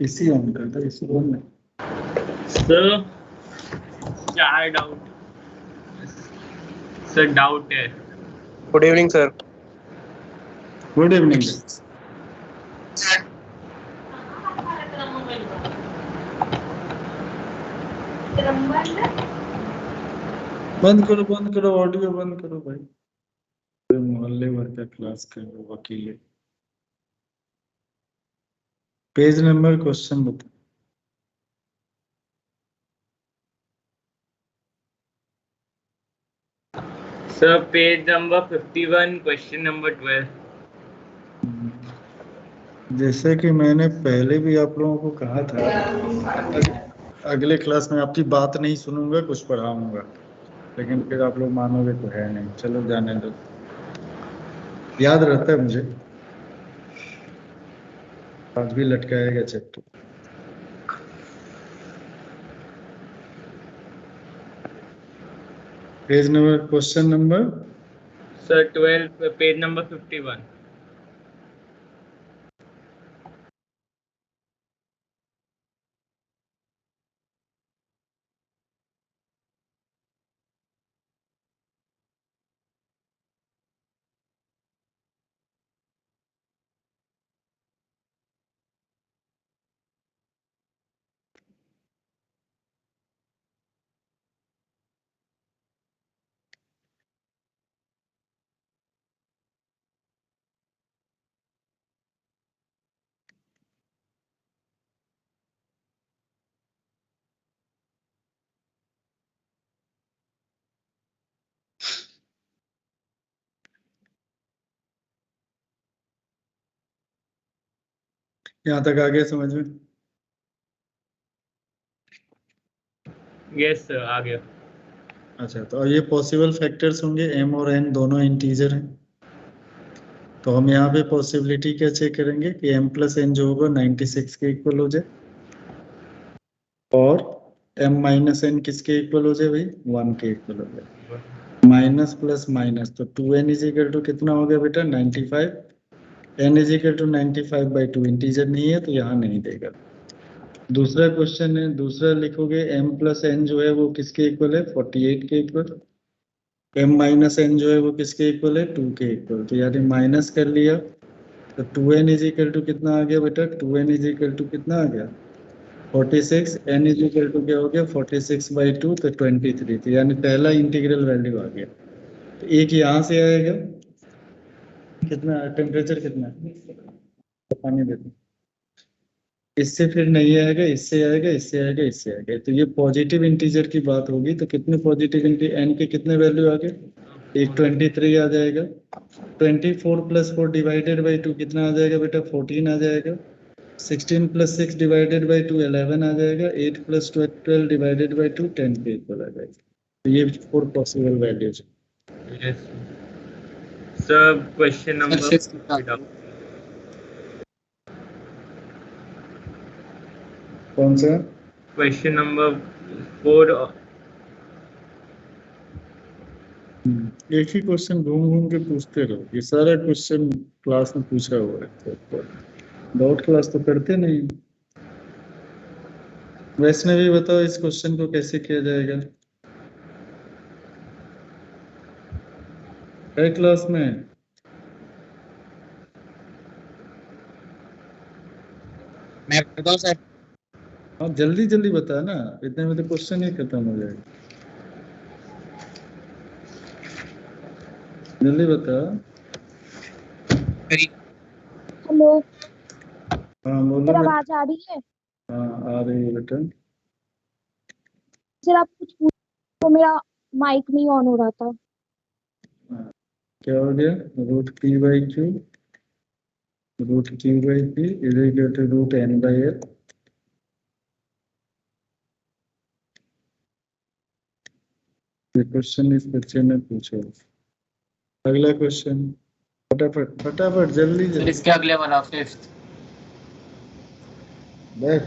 इसी ऑन करता है, इसी ऑन में। सर क्या डाउट? सर डाउट है। Good evening sir. Good evening. बंद करो ऑडियो बंद करो भाई। मोहल्ले भर का क्लास कर लो वकील। पेज नंबर क्वेश्चन बता। Sir page number 51 question number 12। जैसे कि मैंने पहले भी आप लोगों को कहा था, अगले क्लास में आपकी बात नहीं सुनूंगा, कुछ पढ़ाऊंगा, लेकिन फिर आप लोग मानोगे तो है नहीं। चलो जाने दो, याद रहता है मुझे, आज भी लटकाएगा chapter. Page number question number sir 12 page number 51। यहाँ तक आ गया समझ में? यस सर आ गया। अच्छा, तो ये पॉसिबल फैक्टर्स होंगे, m और n दोनों इंटीजर हैं, तो हम यहाँ पे पॉसिबिलिटी क्या चेक करेंगे कि m प्लस n जो होगा 96 के इक्वल हो जाए, और m माइनस n किसके इक्वल हो जाए भाई? 1 के इक्वल हो जाए। माइनस प्लस माइनस, तो 2n इज इक्वल टू कितना हो गया बेटा? 95। n is equal to 95/2 integer नहीं है तो यहाँ नहीं देगा। दूसरा क्वेश्चन है, दूसरा लिखोगे m प्लस n जो है वो किसके इक्वल है? 48 के इक्वल। m माइनस n जो है वो किसके इक्वल है? 2 के इक्वल। तो यानी माइनस कर लिया तो 2n इज इक्वल टू कितना आ गया बेटा? 2n इज इक्वल टू कितना आ गया? 46। n इज इक्वल टू क्या हो गया? 46/2, तो 23। तो यानी पहला इंटीग्रल वैल्यू आ गया। तो एक यहाँ से आएगा, कितना टेम्परेचर कितना है? पानी देते, इससे फिर नहीं आएगा, इससे आएगा, इससे आएगा, इससे आएगा। तो ये पॉजिटिव इंटीजर की बात होगी, तो कितने पॉजिटिव n के कितने वैल्यू आ गए? एक 23 आ जाएगा। 24 + 4 डिवाइडेड बाई 2 कितना आ जाएगा बेटा? 14 आ जाएगा। 16 + 6 डिवाइडेड बाई 2 11 आ जाएगा। 8 + 12 डिवाइडेड बाई 2 10 के इक्वल आ जाएगा। तो ये 4 possible values. Yes sir question number कौन सा? Question number 4। एक ही क्वेश्चन घूम घूम के पूछते रहो, ये सारा क्वेश्चन क्लास में पूछा हुआ है, तो डाउट क्लास तो करते नहीं। वैष्णवी बताओ इस क्वेश्चन को कैसे किया जाएगा? है क्लास में? मैं बताऊं सर? हाँ जल्दी जल्दी बता ना, इतने में तो क्वेश्चन ही खत्म हो जाएगा। जल्दी बता। हेलो हाँ बोलो सर, बेटा। आवाज आ रही है? हाँ आ रही है बेटा। सर आप कुछ पूछ, तो मेरा माइक नहीं ऑन हो रहा था। क्या हो गया? √p/q √q/p is equal to √n/l। ये क्वेश्चन इस बच्चे ने पूछा। अगला क्वेश्चन, फटाफट फटाफट जल्दी सर जल्दी। इसके अगले वाला 5th। बैठ।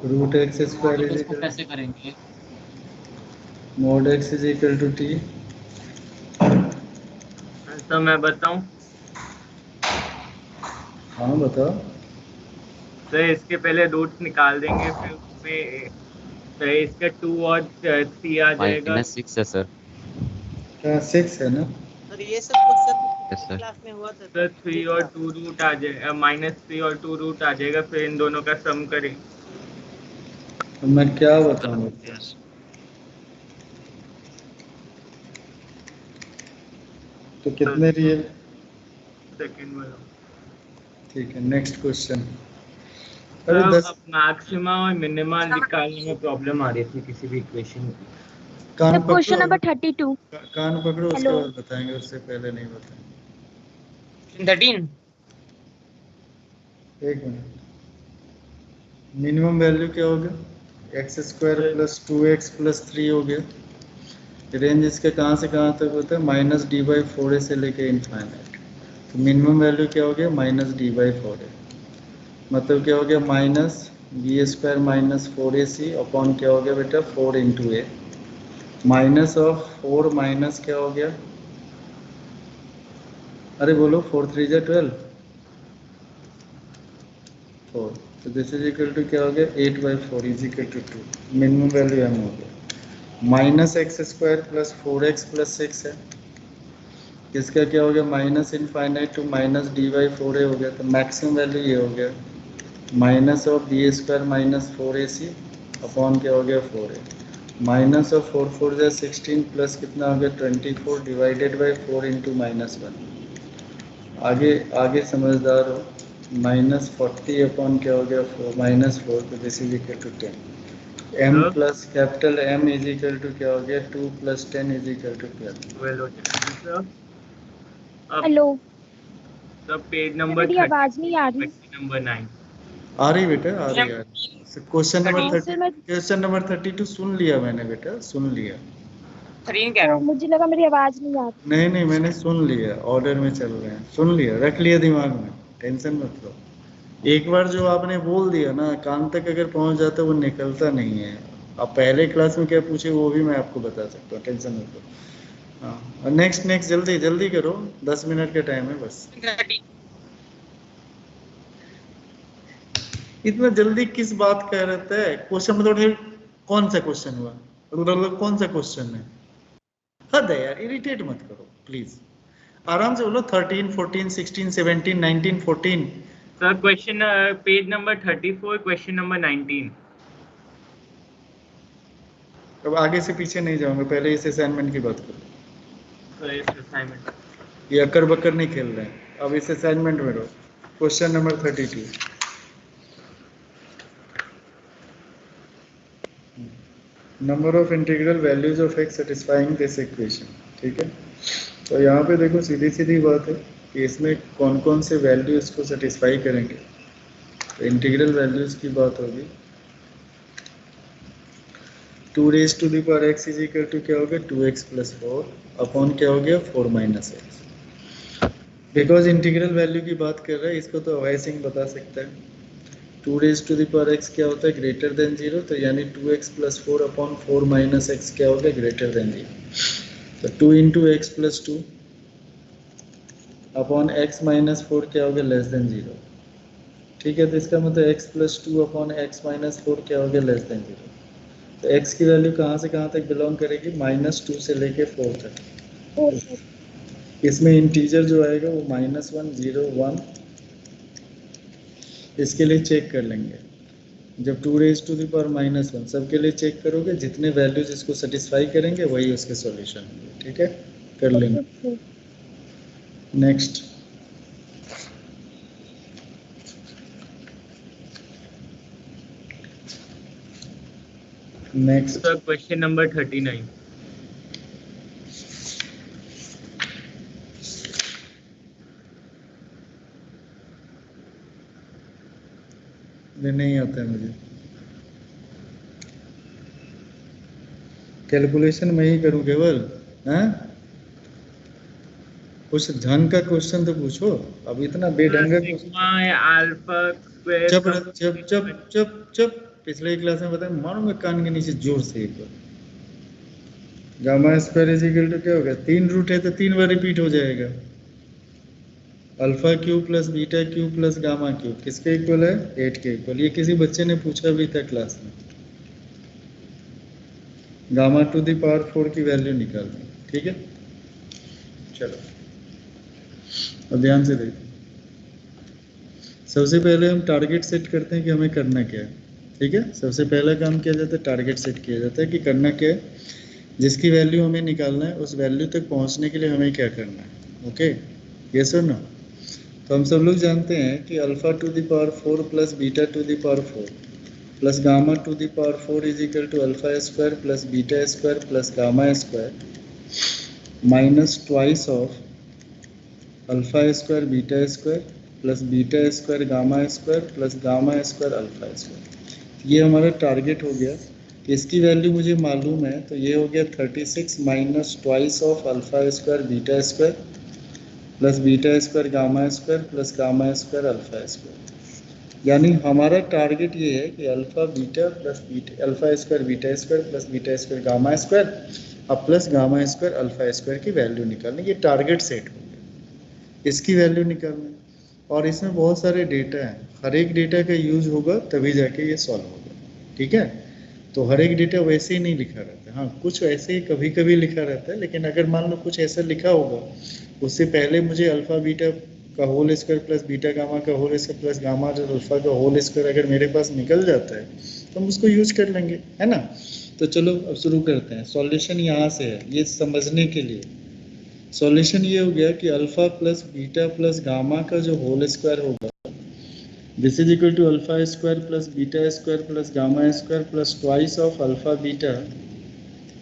√x² इज इसको इक्वल कैसे करेंगे? mod x is equal to t। तो मैं बताऊं? हाँ बताओ। तो इसके पहले रूट्स निकाल देंगे, फिर उसमें तो इसका 2 और 3 आ जाएगा। -6 है सर। क्या 6 है ना? सर ये सब क्वेश्चन यस सर। क्लास में हुआ था तो 3 और 2 रूट आ जाएगा, -3 और 2 रूट आ जाएगा, फिर इन दोनों का सम करें। तो मैं क्या बताऊँ? तो कितने रियल? सेकंड वाला। ठीक है, नेक्स्ट क्वेश्चन। अरे तो 10 अब मैक्सिमा और मिनिमा निकालने में प्रॉब्लम आ रही थी किसी भी इक्वेशन की। कान क्वेश्चन पकड़ो, नंबर 32। कान पकड़ो, उसके Hello. बाद बताएंगे, उससे पहले नहीं बताएंगे। 13 एक मिनट। मिनिमम वैल्यू क्या होगा? x² प्लस 2x प्लस 3 हो गया। रेंज इसके कहाँ से कहाँ तक होता है? -d/4a से लेके इनफाइनाइट। तो मिनिमम वैल्यू क्या हो गया? -d/4a। मतलब क्या हो गया? -b² माइनस 4ac अपॉन क्या हो गया बेटा? 4 × a माइनस ऑफ 4 माइनस क्या हो गया? अरे बोलो, 4 3 जा 12, 4। तो दिस इज इक्वल टू क्या हो गया? 8/4 is equal to 2। Minimum value m हो गया। -x² प्लस 4x प्लस 6 है। इसका क्या हो गया? माइनस इनफाइनाइट टू -d/4a हो गया। तो मैक्सिमम वैल्यू ये हो गया minus of b² minus 4ac upon क्या हो गया? 4a माइनस ऑफ 4 4 जा 16 प्लस कितना हो गया? 24 डिवाइडेड बाई 4 इंटू -1। आगे आगे समझदार हो। -40 अपॉन क्या हो गया? 4 तो this is equal to 10। m plus capital M is equal to क्या हो गया? 2 + 10 इज इक्वल टू 12। वेल हो जाएगा। अब हेलो, पेज नंबर मेरी 30, आवाज नहीं आ रही। Question number 9। आ रही बेटा, आ रही है। क्वेश्चन नंबर हाँ, 30, सर मैं क्वेश्चन नंबर 32 सुन लिया मैंने बेटा, सुन लिया। 13 कह रहा हूँ। मुझे लगा मेरी आवाज नहीं आ रही। नहीं नहीं, मैंने सुन लिया, ऑर्डर में चल रहे हैं, सुन लिया, रख लिया दिमाग में, टेंशन मत लो। एक बार जो आपने बोल दिया ना, कान तक अगर पहुंच जाता वो निकलता नहीं है। अब पहले क्लास में क्या पूछे वो भी मैं आपको बता सकता हूँ, टेंशन मत लो। हाँ, नेक्स्ट नेक्स्ट, जल्दी जल्दी करो, 10 मिनट का टाइम है बस। 13 इतना जल्दी किस बात का रहता है? क्वेश्चन में थोड़ी, कौन सा क्वेश्चन हुआ? कौन सा क्वेश्चन है? हद है यार, इरिटेट मत करो प्लीज। आराम से बोलो। 13 14 16 17 19 14। Sir question page number 34, question number 19। अब आगे से पीछे नहीं जाऊंगा, पहले इस असाइनमेंट की बात करो। सर इस असाइनमेंट ये अक्कर बक्कर नहीं खेल रहे हैं, अब इस असाइनमेंट में रहो। Question number 32। Number of integral values of x satisfying this equation. ठीक है, तो यहाँ पे देखो, सीधी सीधी बात है कि इसमें कौन कौन से वैल्यू इसको सेटिस्फाई करेंगे। तो इंटीग्रल वैल्यूज की बात होगी। 2⁻x इज इक्वल टू क्या हो गया? 2x + 4 अपॉन क्या हो गया? 4 - x। बिकॉज इंटीग्रल वैल्यू की बात कर रहा है, इसको तो अभय सिंह बता सकता है। 2⁻x क्या होता है? ग्रेटर देन 0, तो यानी 2x + 4 अपॉन 4 - x क्या हो गया? Greater than 0। तो 2 × x + 2 अपॉन x - 4 क्या हो गया? Less than 0। ठीक है, तो इसका मतलब x + 2 अपॉन x - 4 क्या हो गया? Less than 0। तो x की वैल्यू कहाँ से कहाँ तक बिलोंग करेगी? -2 से लेके 4 तक। इसमें इंटीजर जो आएगा वो -1 0 1, इसके लिए चेक कर लेंगे। जब 2⁻⁻1 सबके लिए चेक करोगे, जितने वैल्यूज इसको सेटिस्फाई करेंगे वही उसके सॉल्यूशन होंगे। ठीक है, कर लेना। Next, next sir question number 39। नहीं आता है मुझे, कैलकुलेशन मैं ही करूं केवल। हैं, कुछ ढंग का क्वेश्चन तो पूछो, अब इतना बेढंगा क्वेश्चन। सिग्मा अल्फा स्क्वायर चुप चुप चुप चुप चुप। पिछले क्लास में बताया, मारूंगा कान के नीचे जोर से एक बार। Gamma square is equal to क्या होगा, 3 रूट है तो 3 बार रिपीट हो जाएगा। Alpha cube plus beta cube plus gamma cube किसके इक्वल है, 8 के इक्वल। ये किसी बच्चे ने पूछा भी था क्लास में। गामा टू द पावर 4 की वैल्यू निकालनी, ठीक है। चलो अब ध्यान से देखो, सबसे पहले हम टारगेट सेट करते हैं कि हमें करना क्या है, ठीक है। सबसे पहला काम किया जाता है, टारगेट सेट किया जाता है कि करना क्या है, जिसकी वैल्यू हमें निकालना है उस वैल्यू तक पहुंचने के लिए हमें क्या करना है, ओके। यस और नो। तो हम सब लोग जानते हैं कि alpha to the power 4 plus beta to the power 4 plus gamma to the power 4 is equal to alpha square plus beta square plus gamma square minus twice of alpha square beta square plus beta square gamma square plus gamma square alpha square. ये हमारा target हो गया। इसकी value मुझे मालूम है, तो ये हो गया 36 minus twice of alpha square beta square plus beta square gamma square plus gamma square alpha square. यानी हमारा टारगेट ये है कि alpha beta plus beta alpha square beta square plus beta square gamma square अब plus gamma square alpha square की value निकालनी। ये target set हो गया, इसकी वैल्यू निकालनी। और इसमें बहुत सारे डेटा हैं, हर एक डेटा का यूज होगा तभी जाके ये सॉल्व होगा, ठीक है। तो हर एक डेटा वैसे ही नहीं लिखा रहता है, हाँ कुछ ऐसे ही कभी कभी लिखा रहता है, लेकिन अगर मान लो कुछ ऐसा लिखा होगा उससे पहले मुझे अल्फा बीटा का whole square plus beta gamma का whole square plus gamma alpha का होल स्क्वायर अगर मेरे पास निकल जाता है तो हम उसको यूज कर लेंगे, है ना। तो चलो अब शुरू करते हैं। सॉल्यूशन यहाँ से है, ये समझने के लिए। सॉल्यूशन ये हो गया कि alpha plus beta plus gamma का जो होल स्क्वायर होगा this is equal to alpha square plus beta square plus gamma square plus twice of alpha beta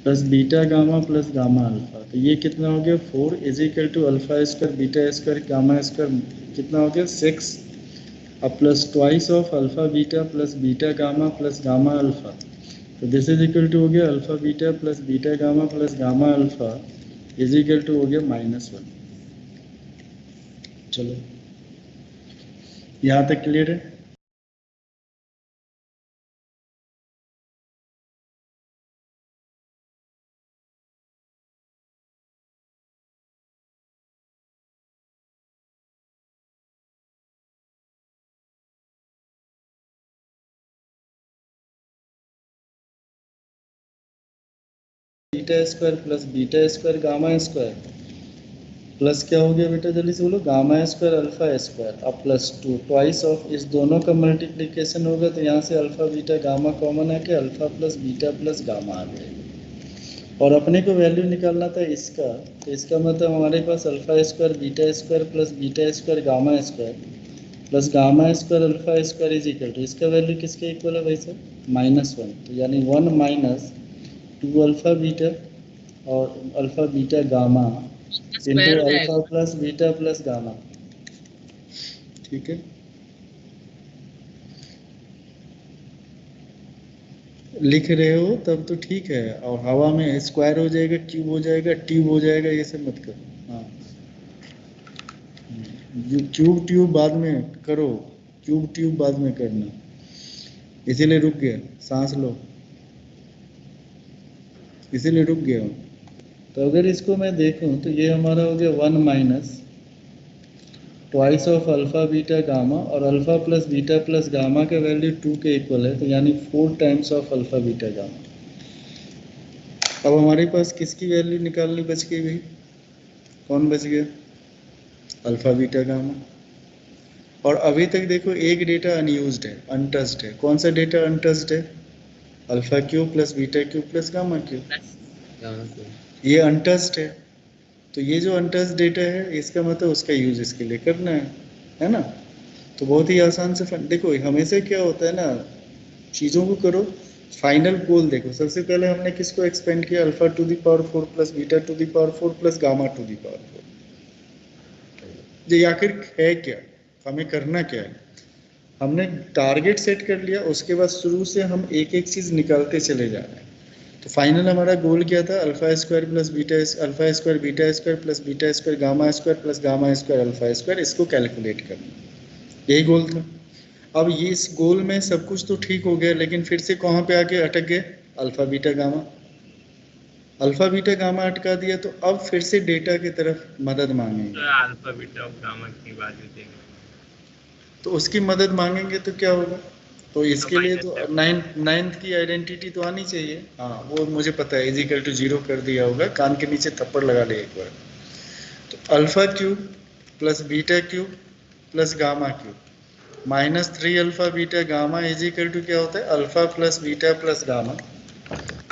plus beta gamma plus gamma alpha. तो ये कितना हो गया 4 is equal to alpha square beta square gamma square कितना हो गया 6 अब plus twice of alpha beta plus beta gamma plus gamma alpha. तो दिस इज इक्वल टू हो गया alpha beta plus beta gamma plus gamma alpha is equal to हो गया -1। चलो यहाँ तक क्लियर है। Beta square plus beta square gamma square plus क्या हो गया बेटा जल्दी से बोलो, गामा स्क्वायर अल्फा स्क्वायर अब प्लस 2 ट्वाइस ऑफ इस दोनों का मल्टीप्लिकेशन होगा तो यहाँ से अल्फा बीटा गामा कॉमन है कि alpha plus beta plus gamma आ जाएगा। और अपने को वैल्यू निकालना था इसका, तो इसका मतलब हमारे पास alpha square beta square plus beta square gamma square plus gamma square alpha square is equal to इसका वैल्यू किसके इक्वल है भाई साहब -1। तो यानी 1 माइनस 2 अल्फा बीटा और alpha beta gamma into alpha plus beta plus gamma, ठीक है। लिख रहे हो तब तो ठीक है, और हवा में स्क्वायर हो जाएगा क्यूब हो जाएगा ट्यूब हो जाएगा ये सब मत करो। हाँ क्यूब ट्यूब बाद में करो, क्यूब ट्यूब बाद में करना, इसीलिए रुक गया। सांस लो, इसीलिए रुक गया हूँ। तो अगर इसको मैं देखूं तो ये हमारा हो गया 1 minus twice of alpha beta gamma और alpha plus beta plus gamma का वैल्यू 2 के इक्वल है, तो यानी 4 times of alpha beta gamma. अब हमारे पास किसकी वैल्यू निकालनी बच गई भाई, कौन बच गया, अल्फा बीटा गामा। और अभी तक देखो एक डेटा अनयूज्ड है, अनटच्ड है। कौन सा डेटा अनटच्ड है, alpha cube plus beta cube plus gamma cube, ये अनटच्ड है। तो ये जो अनटच्ड डेटा है इसका मतलब उसका यूज इसके लिए करना है ना। तो बहुत ही आसान से देखो, हमेशा क्या होता है ना, चीज़ों को करो फाइनल गोल देखो। सबसे पहले हमने किसको एक्सपेंड किया, alpha to the power 4 plus beta to the power 4 plus gamma to the power 4। ये आखिर है क्या, हमें करना क्या है, हमने टारगेट सेट कर लिया, उसके बाद शुरू से हम एक एक चीज़ निकालते चले जा रहे हैं। तो फाइनल हमारा गोल क्या था, alpha square plus beta alpha square beta square plus beta square gamma square plus gamma square alpha square, इसको कैलकुलेट करना, यही गोल था। अब ये इस गोल में सब कुछ तो ठीक हो गया, लेकिन फिर से कहाँ पे आके अटक गए, alpha beta gamma. Alpha beta gamma अटका दिया, तो अब फिर से डेटा की तरफ मदद मांगेंगे। सर अल्फा बीटा और गामा की वैल्यू देंगे तो उसकी मदद मांगेंगे तो क्या होगा? तो इसके लिए तो नाइन्थ की आइडेंटिटी तो आनी चाहिए। हाँ वो मुझे पता है, इजिकल टू 0 कर दिया होगा, कान के नीचे थप्पड़ लगा ले एक बार। तो alpha cube plus beta cube plus gamma cube minus 3 alpha beta gamma is equal to क्या होता है? Alpha plus beta plus gamma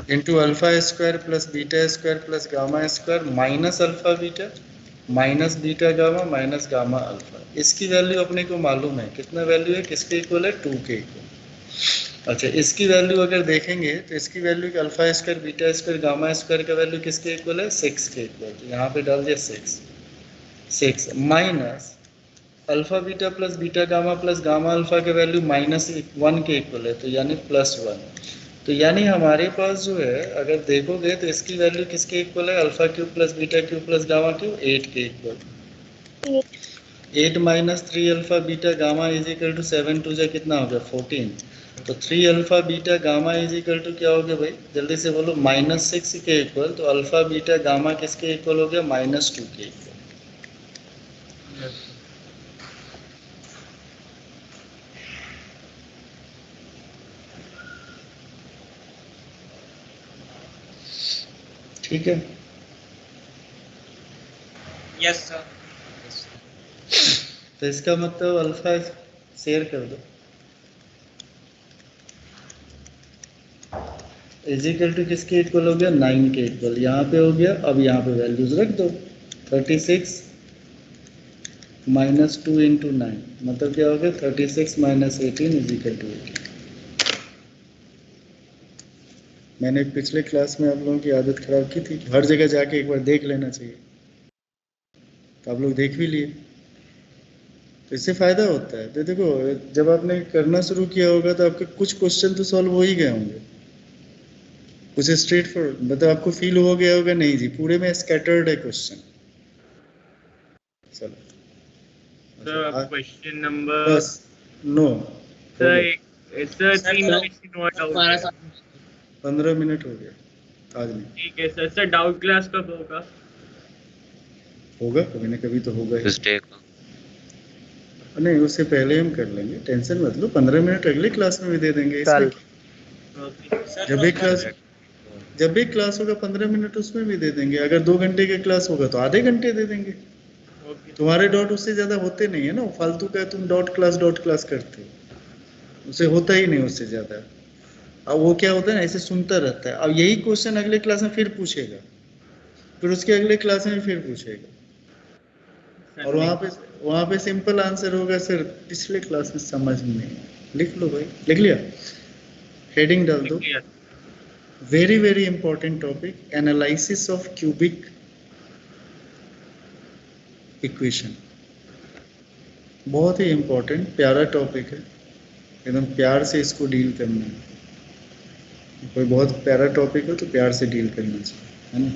into alpha square plus beta square plus gamma square minus alpha beta minus beta gamma minus gamma alpha. इसकी value अपने को मालूम है, कितना value है, किसके इक्वल है? 2 के इक्वल। अच्छा, इसकी वैल्यू अगर देखेंगे तो इसकी value alpha square beta square gamma square का वैल्यू किसके इक्वल है? 6 के इक्वल। तो यहाँ पे डाल दिया 6 minus alpha beta plus beta gamma plus gamma alpha का वैल्यू -1 के इक्वल है, तो यानी +1। तो यानी हमारे पास जो है, अगर देखोगे तो इसकी वैल्यू किसके इक्वल है? Alpha cube plus beta cube plus gamma cube 8 के equal. 8 minus 3 alpha beta gamma is equal to 7 2 जा कितना हो गया? 14। तो 3 alpha beta gamma is equal to क्या हो गया भाई? जल्दी से बोलो। -6 के इक्वल। तो अल्फा बीटा गामा किसके इक्वल हो गया? -2 के इक्वल। ठीक है। Yes sir. तो इसका मतलब अल्फा शेयर कर दो, इजिकल टू किसके इक्वल हो गया? 9 के इक्वल। यहाँ पे हो गया। अब यहाँ पे वैल्यूज रख दो। 36 माइनस 2 इंटू 9 मतलब क्या हो गया? 36 माइनस 18 इजिकल टू 18। मैंने पिछले क्लास में आप लोगों की आदत खराब की थी, हर जगह जाके एक बार देख लेना चाहिए, तो आप लोग देख भी लिए। तो इससे फायदा होता है। तो देखो, जब आपने करना शुरू किया होगा तो आपके कुछ क्वेश्चन तो सॉल्व हो ही गए होंगे, कुछ स्ट्रेट फॉरवर्ड, मतलब आपको फील हो गया होगा नहीं जी पूरे में स्कैटर्ड है क्वेश्चन। चलो सर क्वेश्चन नंबर बस नो सर 3 सर, क्वेश्चन और डाउट हमारा है। साथ 15 मिनट हो गया आज नहीं। ठीक है सर। सर डाउट क्लास कब होगा? होगा कभी ना कभी तो होगा ही। ट्यूसडे को। नहीं, उससे पहले हम कर लेंगे, टेंशन मत लो। 15 मिनट अगले क्लास में भी दे देंगे। इसमें ओके जब एक क्लास होगा 15 मिनट उसमें भी दे देंगे। अगर 2 घंटे की क्लास होगा तो आधे घंटे दे देंगे। ओके। तुम्हारे डॉट उससे ज्यादा होते नहीं है ना, फालतू का तुम डॉट क्लास करते हो, उसे होता ही नहीं उससे ज्यादा। अब वो क्या होता है ना, ऐसे सुनता रहता है। अब यही क्वेश्चन अगले क्लास में फिर पूछेगा, फिर उसके अगले क्लास में फिर पूछेगा, और वहाँ पे सिंपल आंसर होगा सर पिछले क्लास में समझ में नहीं आया। लिख लो भाई, लिख लिया? हेडिंग डाल दो, very very important topic, analysis of cubic equation. बहुत ही इंपॉर्टेंट प्यारा टॉपिक है, एकदम प्यार से इसको डील करना है। कोई बहुत प्यारा टॉपिक हो तो प्यार से डील करना चाहिए, है ना।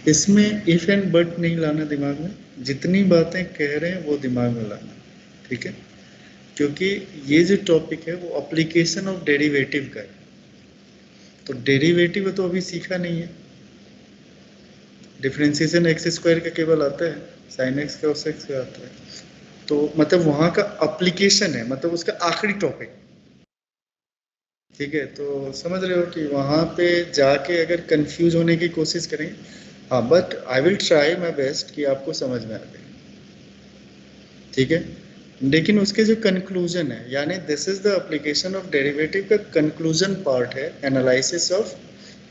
इसमें इफ एंड बट नहीं लाना दिमाग में, जितनी बातें कह रहे हैं वो दिमाग में लाना, ठीक है। क्योंकि ये जो टॉपिक है वो एप्लीकेशन ऑफ डेरिवेटिव का है। तो डेरिवेटिव तो अभी सीखा नहीं है। डिफरेंशिएशन एक्स स्क्वायर का केवल आता है, साइन एक्स का cos एक्स का आता है। तो मतलब वहाँ का एप्लीकेशन है, मतलब उसका आखिरी टॉपिक, ठीक है। तो समझ रहे हो कि वहाँ पे जाके अगर कंफ्यूज होने की कोशिश करेंगे, हाँ, but I will try my best कि आपको समझ में आ जाए, ठीक है। लेकिन उसके जो कंक्लूजन है, यानी this is the application of derivative का कंक्लूजन पार्ट है, एनालिसिस ऑफ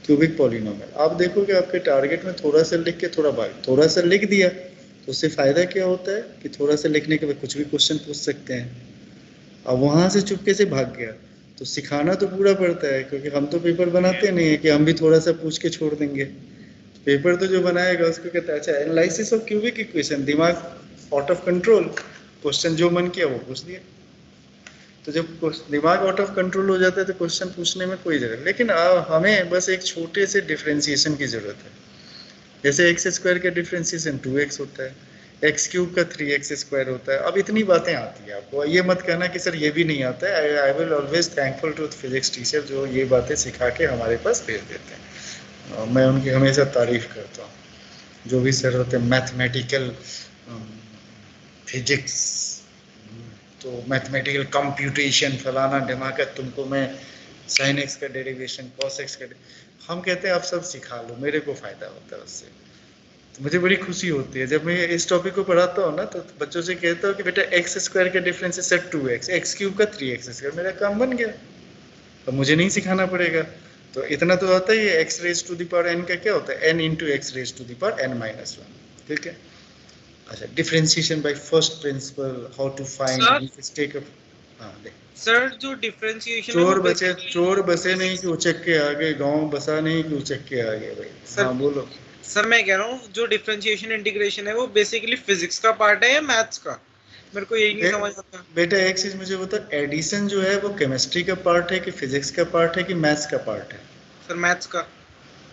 क्यूबिक पॉलिनोमियल। आप देखोगे आपके टारगेट में थोड़ा सा लिख के थोड़ा सा लिख दिया, तो उससे फायदा क्या होता है कि थोड़ा सा लिखने के बाद कुछ भी क्वेश्चन पूछ सकते हैं। अब वहां से चुपके से भाग गया तो सिखाना तो पूरा पड़ता है, क्योंकि हम तो पेपर बनाते नहीं है कि हम भी थोड़ा सा पूछ के छोड़ देंगे। पेपर तो जो बनाएगा उसको कहता है अच्छा एनालिसिस ऑफ क्यूबिक इक्वेशन, दिमाग आउट ऑफ कंट्रोल, क्वेश्चन जो मन किया वो पूछ दिया। तो जब दिमाग आउट ऑफ कंट्रोल हो जाता है तो क्वेश्चन पूछने में कोई जरूरत, लेकिन हमें बस एक छोटे से डिफरेंशिएशन की जरूरत है। जैसे एक्स स्क्वायर का डिफरेंशिएशन 2x होता है, एक्स क्यूब का 3x स्क्वायर होता है। अब इतनी बातें आती है आपको, ये मत कहना कि सर ये भी नहीं आता है। I will always thankful to physics teacher जो ये बातें सिखा के हमारे पास भेज देते हैं। मैं उनकी हमेशा तारीफ करता हूँ। जो भी सर होते हैं मैथमेटिकल फिजिक्स, तो मैथमेटिकल कंप्यूटेशन फलाना ढिमाका, तुमको मैं साइन एक्स का डेरिवेशन कॉस एक्स का, हम कहते हैं आप सब सिखा लो, मेरे को फायदा होता है उससे। तो मुझे बड़ी खुशी होती है जब मैं इस टॉपिक को पढ़ाता हूँ ना, तो बच्चों से कहता हूँ कि बेटा एक्स स्क्वायर का डिफरेंस है सर 2x, एक्स क्यूब का 3x स्क्वायर, मेरा काम बन गया। अब मुझे नहीं सिखाना पड़ेगा। तो इतना तो आता ही है, x raise to the power n का क्या होता है, n into x raise to the power n-1, ठीक है। अच्छा, differentiation by first principle, how to find take up. हाँ देख सर जो डिफरेंशिएशन चोर बचे, चोर बसे नहीं कि उचक के आ गए, गाँव बसा नहीं कि उचक के आ गए भाई। सर, हाँ बोलो। सर मैं कह रहा हूँ जो डिफरेंशिएशन इंटीग्रेशन है वो बेसिकली फिजिक्स का पार्ट है या मैथ्स का? मेरे को यही नहीं समझ आता। बेटा एक चीज मुझे बता, एडिशन जो है वो केमिस्ट्री का पार्ट है कि फिजिक्स का पार्ट है कि मैथ्स का पार्ट है? सर मैथ्स का।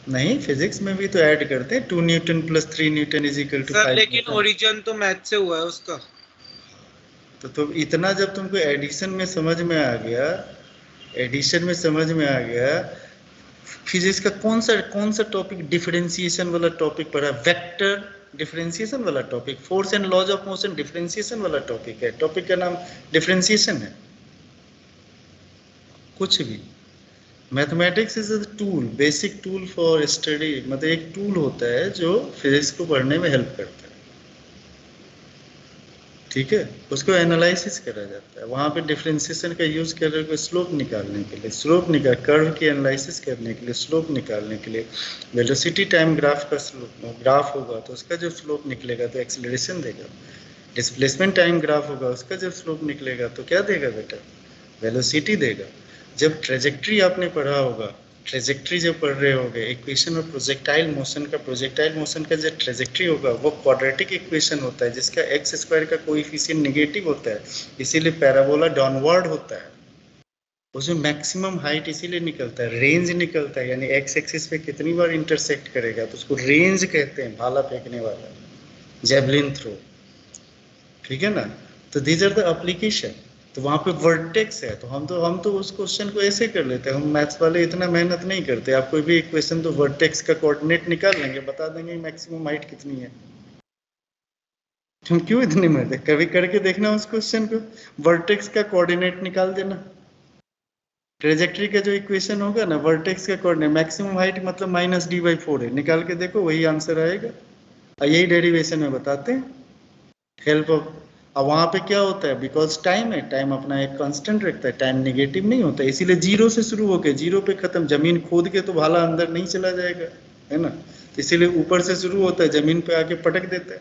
नहीं, फिजिक्स में भी तो ऐड करते हैं 2 newton plus 3 newton is equal to 5 sir लेकिन ओरिजिन तो मैथ्स से हुआ है उसका। तो इतना जब तुमको एडिशन में समझ में आ गया, एडिशन में समझ में आ गया, फिजिक्स का कौन सा टॉपिक डिफरेंशिएशन वाला टॉपिक पढ़ा? वेक्टर डिफरेंशिएशन वाला topic, force and laws of motion differentiation वाला टॉपिक है। टॉपिक का नाम डिफरेंशिएशन है? कुछ भी। Mathematics is a tool, basic tool for study, मतलब एक टूल होता है जो फिजिक्स को पढ़ने में हेल्प करता है, ठीक है। उसको एनालिसिस करा जाता है, वहाँ पे डिफरेंशिएशन का यूज कर रहे हो स्लोप निकालने के लिए, स्लोप निकाल कर्व की एनालिसिस करने के लिए, स्लोप निकालने के लिए। वेलोसिटी टाइम ग्राफ का ग्राफ होगा तो उसका जब स्लोप निकलेगा तो एक्सेलरेशन देगा। डिस्प्लेसमेंट टाइम ग्राफ होगा, उसका जब स्लोप निकलेगा तो क्या देगा बेटा? वेलोसिटी देगा। जब ट्रेजेक्ट्री आपने पढ़ा होगा, ट्रेजेक्ट्री जब पढ़ रहे होगे, इक्वेशन ऑफ प्रोजेक्टाइल मोशन का जो ट्रेजेक्ट्री होगा वो क्वाड्रेटिक इक्वेशन होता है जिसका एक्स स्क्वायर का कोएफिशिएंट नेगेटिव होता है, इसीलिए पैराबोला डाउनवर्ड होता है। उसमें मैक्सिमम हाइट इसीलिए निकलता है, रेंज निकलता है, यानी एक्स एक्सिस पे कितनी बार इंटरसेक्ट करेगा तो उसको रेंज कहते हैं, भाला फेंकने वाला, जेवलिन थ्रो, ठीक है ना। तो दीज आर द एप्लीकेशन। तो वहाँ पे वर्टेक्स है, तो हम तो उस क्वेश्चन को ऐसे कर लेते हैं। हम मैथ्स वाले इतना मेहनत नहीं करते। आप कोई भी इक्वेशन तो वर्टेक्स का कोऑर्डिनेट निकाल लेंगे, बता देंगे मैक्सिमम हाइट कितनी है। तुम क्यों इतनी मेहनत, कभी करके देखना उस क्वेश्चन को, वर्टेक्स का कोऑर्डिनेट निकाल देना। ट्रेजेक्ट्री का जो इक्वेशन होगा ना, वर्टेक्स का कोऑर्डिनेट मैक्सिमम हाइट मतलब -d/4 है, निकाल के देखो वही आंसर आएगा। और यही डेरिवेशन में बताते हैं, हेल्प ऑफ। अब वहाँ पे क्या होता है, बिकॉज टाइम है, टाइम अपना एक कांस्टेंट रखता है, टाइम नेगेटिव नहीं होता, इसीलिए जीरो से शुरू होके जीरो पे खत्म। जमीन खोद के तो भाला अंदर नहीं चला जाएगा, है ना, इसीलिए ऊपर से शुरू होता है, जमीन पे आके पटक देता है।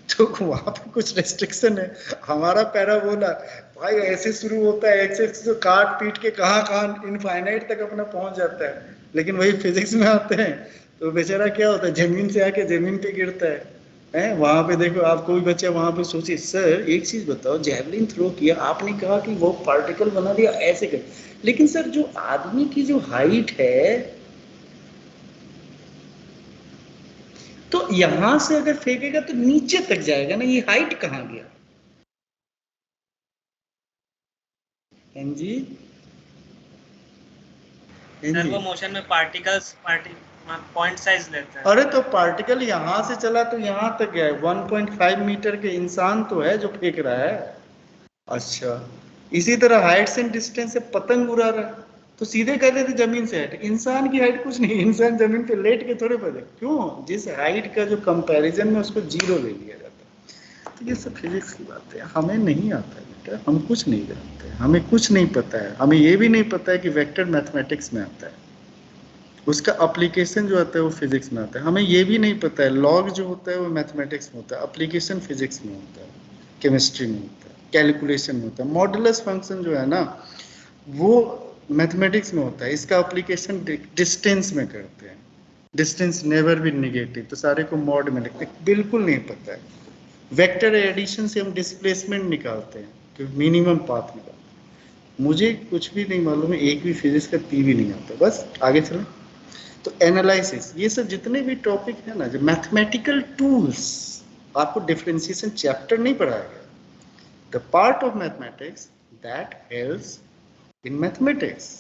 तो वहाँ पे कुछ रेस्ट्रिक्शन है। हमारा पैराबोला भाई ऐसे शुरू होता है, एक्स एक्स तो काट पीट के कहाँ इनफाइनाइट तक अपना पहुंच जाता है। लेकिन वही फिजिक्स में आते हैं तो बेचारा क्या होता है, जमीन से आके जमीन पे गिरता है। वहां पे देखो, आप कोई बच्चा वहां पे सोचिए, सर एक चीज बताओ, जेवलिन थ्रो किया आपने, कहा कि वो पार्टिकल बना दिया ऐसे कर, लेकिन सर जो आदमी की जो हाइट है, तो यहां से अगर फेंकेगा तो नीचे तक जाएगा ना, ये हाइट कहां गया? जी सर वो मोशन में पार्टिकल्स पॉइंट साइज लेता है। अरे तो पार्टिकल यहाँ से चला तो यहाँ तक गया, 1.5 मीटर के इंसान तो है जो फेंक रहा है। अच्छा, इसी तरह हाइट एंड डिस्टेंस से पतंग उड़ा रहा है तो सीधे कह देते जमीन से हाइट। इंसान की हाइट कुछ नहीं, इंसान जमीन पे लेट के थोड़े पड़े, क्यों? जिस हाइट का जो कंपैरिजन में उसको जीरो ले लिया जाता है। तो ये सब फिजिक्स की बात है, हमें नहीं आता बेटा, हम कुछ नहीं जानते, हमें कुछ नहीं पता है। हमें ये भी नहीं पता है कि वेक्टर मैथमेटिक्स में आता है, उसका एप्लीकेशन जो आता है वो फिजिक्स में आता है। हमें ये भी नहीं पता है लॉग जो होता है वो मैथमेटिक्स में होता है, एप्लीकेशन फिजिक्स में होता है, केमिस्ट्री में होता है, कैलकुलेशन में होता है। मॉडुलस फंक्शन जो है ना वो मैथमेटिक्स में होता है, इसका एप्लीकेशन डिस्टेंस में करते हैं। डिस्टेंस नेवर बी नेगेटिव, तो सारे को मॉड में लिखते हैं, बिल्कुल नहीं पता है। वेक्टर एडिशन से हम डिस्प्लेसमेंट निकालते हैं, कि मिनिमम पाथ निकालते हैं। मुझे कुछ भी नहीं मालूम है, एक भी फिजिक्स का पी भी नहीं आता। बस आगे चलो। तो एनालिसिस, ये सब जितने भी टॉपिक है ना, जो मैथमेटिकल टूल्स, आपको डिफरेंशिएशन चैप्टर नहीं पढ़ाया गया। The part of mathematics that helps in mathematics.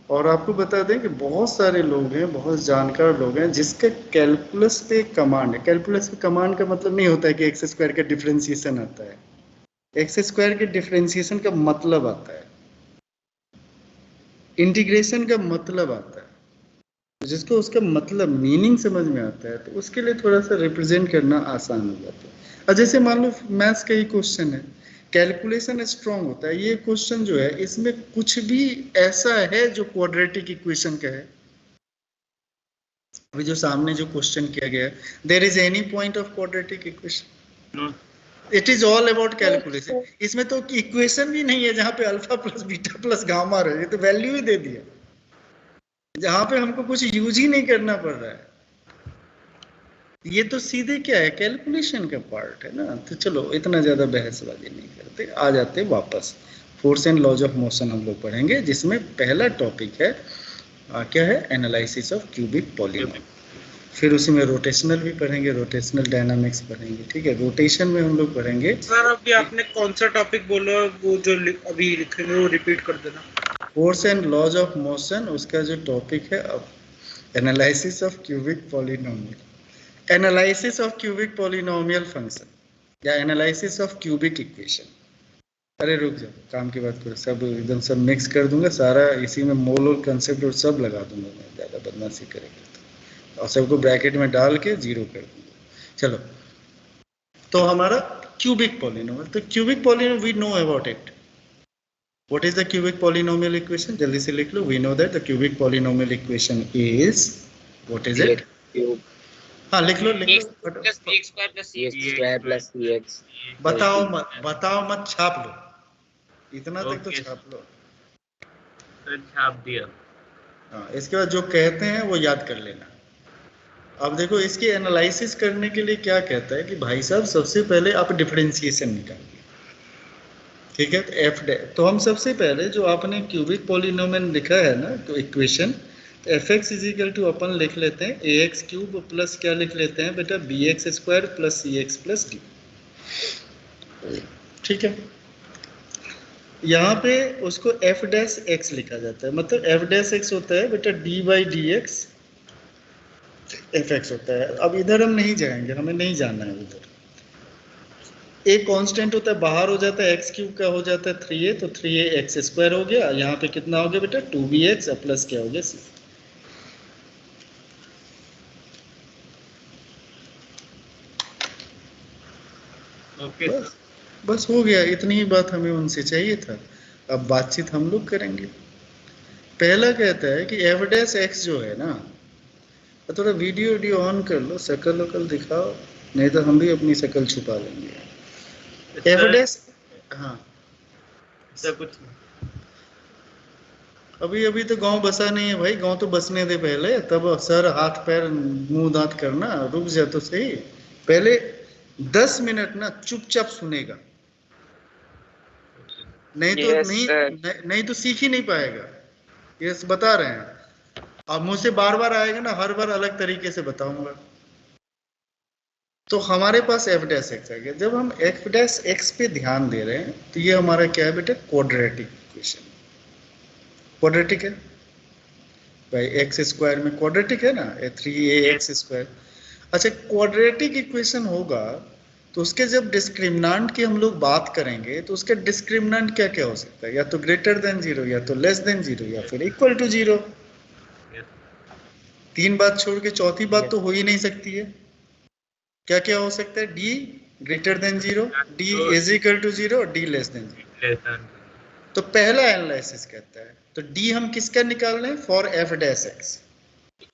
और आपको बता दें कि बहुत सारे लोग हैं, बहुत जानकार लोग हैं जिसके कैलकुलस पे कमांड है। कैलकुलस पे कमांड का मतलब नहीं होता है कि एक्स स्क्वायर का डिफरेंशिएशन आता है। एक्स स्क्वायर के डिफरेंशिएशन का मतलब आता है, इंटीग्रेशन का मतलब आता है। तो जिसको उसका मतलब मीनिंग समझ में आता है तो उसके लिए थोड़ा सा रिप्रेजेंट करना आसान हो जाता है। और जैसे मान लो मैथ्स का ही क्वेश्चन है, कैलकुलेशन स्ट्रांग होता है। ये क्वेश्चन जो है इसमें कुछ भी ऐसा है जो क्वाड्रेटिक इक्वेशन का है। अभी जो सामने जो क्वेश्चन किया गया है, there is any point of quadratic equation, it is all about calculation. इसमें तो इक्वेशन भी नहीं है जहां पे alpha plus beta plus gamma रहे, तो वैल्यू ही दे दिया, जहां पे हमको कुछ यूज ही नहीं करना पड़ रहा है। ये तो सीधे क्या है, कैलकुलेशन का पार्ट है ना। तो चलो इतना ज्यादा बहसबाजी नहीं करते, आ जाते वापस। Force and laws of motion हम लोग पढ़ेंगे, जिसमें पहला टॉपिक है क्या है, एनालिसिस ऑफ क्यूबिक पॉलीनॉमियल। फिर उसी में रोटेशनल भी पढ़ेंगे, रोटेशनल डायनामिक्स पढ़ेंगे। ठीक है, रोटेशन में हम लोग पढ़ेंगे। सर अभी आपने कौन सा टॉपिक बोला, वो जो अभी लिखेंगे वो रिपीट कर देना। Force and laws of motion, उसका जो टॉपिक है अब analysis of cubic polynomial, analysis of cubic polynomial function या एनालिसिस ऑफ क्यूबिक इक्वेशन। अरे रुक जाओ, काम की बात करो, सब एकदम सब मिक्स कर दूंगा, सारा इसी में मोल और कंसेप्ट और सब लगा दूंगा मैं, ज़्यादा बदमाशी करेंगे तो। और सबको ब्रैकेट में डाल के जीरो कर दूंगा। चलो, तो हमारा क्यूबिक पॉलीनोमियल, तो cubic polynomial we know about it. What is the cubic polynomial equation? जल्दी से लिख लो। We know that the cubic polynomial equation is, what is it? हाँ लिख लो, लिख लो। बताओ मत, छाप लो, इतना तक तो छाप लो। छाप दिया। हाँ, इसके बाद जो कहते हैं वो याद कर लेना। अब देखो, इसकी एनालिसिस करने के लिए क्या कहता है कि भाई साहब सबसे पहले आप डिफरेंशिएशन निकालिए। ठीक है, तो एफ डे, तो हम सबसे पहले जो आपने क्यूबिक पॉलीनोमियल लिखा है ना, तो इक्वेशन, तो F x is equal to अपन लिख लेते हैं ए एक्स क्यूब प्लस क्या लिख लेते हैं बेटा, बी एक्स स्क्वायर प्लस सी एक्स प्लस डी। ठीक है, यहाँ पे उसको एफ डैश एक्स लिखा जाता है, मतलब एफ डैश एक्स होता है बेटा D by D x F x होता है। अब इधर हम नहीं जाएंगे, हमें नहीं जाना है उधर। एक कांस्टेंट होता है, बाहर हो जाता है, एक्स क्यूब का हो जाता है 3a, तो 3a एक्स स्क्वायर हो गया। यहाँ पे कितना हो गया बेटा, 2bx प्लस क्या हो गया, c। ओके, बस हो गया, इतनी ही बात हमें उनसे चाहिए था। अब बातचीत हम लोग करेंगे। पहला कहता है कि एफ डैश एक्स जो है ना, थोड़ा वीडियो ऑन कर लो, शकल वकल दिखाओ, नहीं तो हम भी अपनी शकल छुपा लेंगे। एविडेंस, हाँ कुछ अभी तो गांव बसा नहीं है भाई, गांव तो बसने दे पहले, तब सर हाथ पैर मुंह दांत करना। रुक जा तो सही, पहले 10 मिनट ना चुपचाप सुनेगा, नहीं तो नहीं तो सीख ही नहीं पाएगा। ये बता रहे हैं। अब मुझसे बार बार आएगा ना, हर बार अलग तरीके से बताऊंगा। तो हमारे पास एफ डैश एक्स आ गया। जब हम एफ डैश एक्स पे ध्यान दे रहे हैं तो ये हमारा क्या है बेटा, क्वाड्रेटिक इक्वेशन। क्वाड्रेटिक है भाई, एक्स स्क्वायर में क्वाड्रेटिक है ना, 3ax स्क्वायर। अच्छा, क्वाड्रेटिक इक्वेशन होगा तो उसके जब डिस्क्रिमिनेंट की हम लोग बात करेंगे तो उसका डिस्क्रिमिनेंट क्या क्या हो सकता है, या तो ग्रेटर देन 0, या तो लेस देन 0, या फिर इक्वल टू 0। तीन बात छोड़ के चौथी बात तो हो ही नहीं सकती है। क्या क्या हो सकता है, d greater than 0, d is equal to 0, d less than 0। तो पहला एनालिसिस कहता है, तो डी हम किसका निकाल रहे हैं, फॉर एफ डैश एक्स।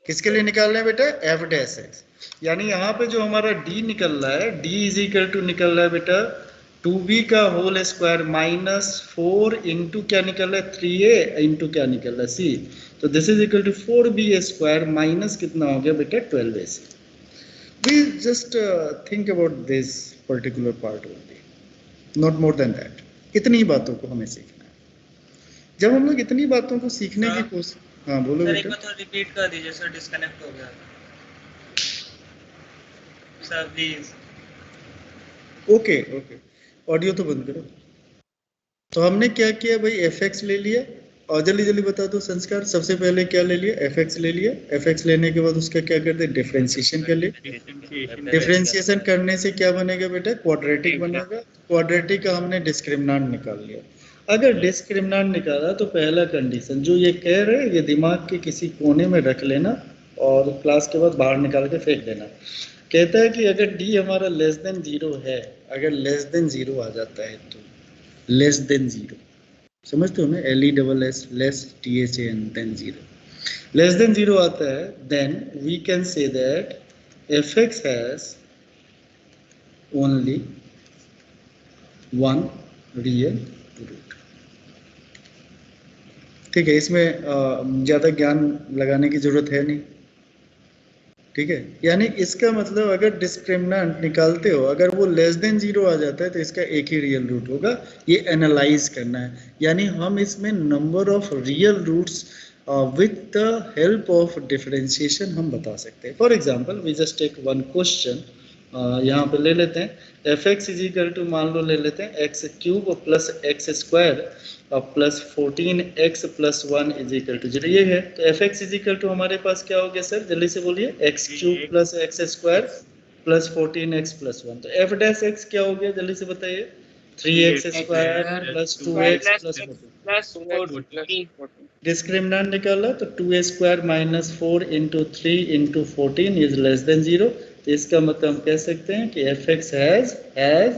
किसके लिए निकाल रहे हैं बेटा, एफ डैश एक्स। यानी यहाँ पे जो हमारा डी निकल रहा है, डी इज इक्वल टू निकल रहा है बेटा 2b का होल स्क्वायर माइनस 4 इंटू क्या निकल रहा है, 3a इंटू क्या निकल रहा है, c। तो this is equal to 4b square minus कितना हो गया बेटा, 12ac। We just think about this particular part only, not more than that. इतनी बातों को हमें सीखना है। जब हम लोग इतनी बातों को सीखने की कोशिश, हाँ बोलो सर बेटा। एक बार तो रिपीट कर दीजिए सर, डिस्कनेक्ट हो गया। sir, please. Okay okay, audio तो बंद करो। तो हमने क्या किया भाई, fx ले लिया, और जल्दी जल्दी बता दो संस्कार, सबसे पहले क्या ले लिया, fx ले लिया। fx लेने के बाद उसका क्या करते हैं, डिफरेंशिएशन कर लिया। डिफरेंशिएशन करने से क्या बनेगा बेटा, क्वाड्रेटिक बनेगा। क्वाड्रेटिक का हमने डिस्क्रिमिनेंट निकाल लिया। अगर डिस्क्रिमिनेंट निकाला तो पहला कंडीशन जो ये कह रहे हैं, ये दिमाग के किसी कोने में रख लेना और क्लास के बाद बाहर निकाल के फेंक देना। कहता है कि अगर डी हमारा लेस देन 0 है, अगर लेस देन 0 आ जाता है तो लेस देन 0, समझते हो ना, LESS less THAN than 0, less than 0 आता है, then we can say that fx has only one real root. ठीक है, इसमें ज्यादा ज्ञान लगाने की जरूरत है नहीं। ठीक है, यानी इसका मतलब अगर डिस्क्रिमिनेंट निकालते हो, अगर वो लेस देन 0 आ जाता है तो इसका एक ही रियल रूट होगा। ये एनालाइज करना है, यानी हम इसमें number of real roots with the help of differentiation हम बता सकते हैं। For example we just take one question, यहाँ पे ले लेते हैं fx इज इक्वल टू, मान लो ले लेते हैं x cube plus x square और plus 14x plus 1 is equal to 0। ये है तो fx इज इक्वल टू हमारे पास क्या हो गया सर, जल्दी से बोलिए, x cube plus x square plus 14x plus 1। तो f डैश x क्या हो गया, जल्दी से बताइए, 3x square plus 2x plus 14। Discriminant निकाला तो 2 square minus 4 into 3 into 14 is less than 0। इसका मतलब हम कह सकते हैं कि fx has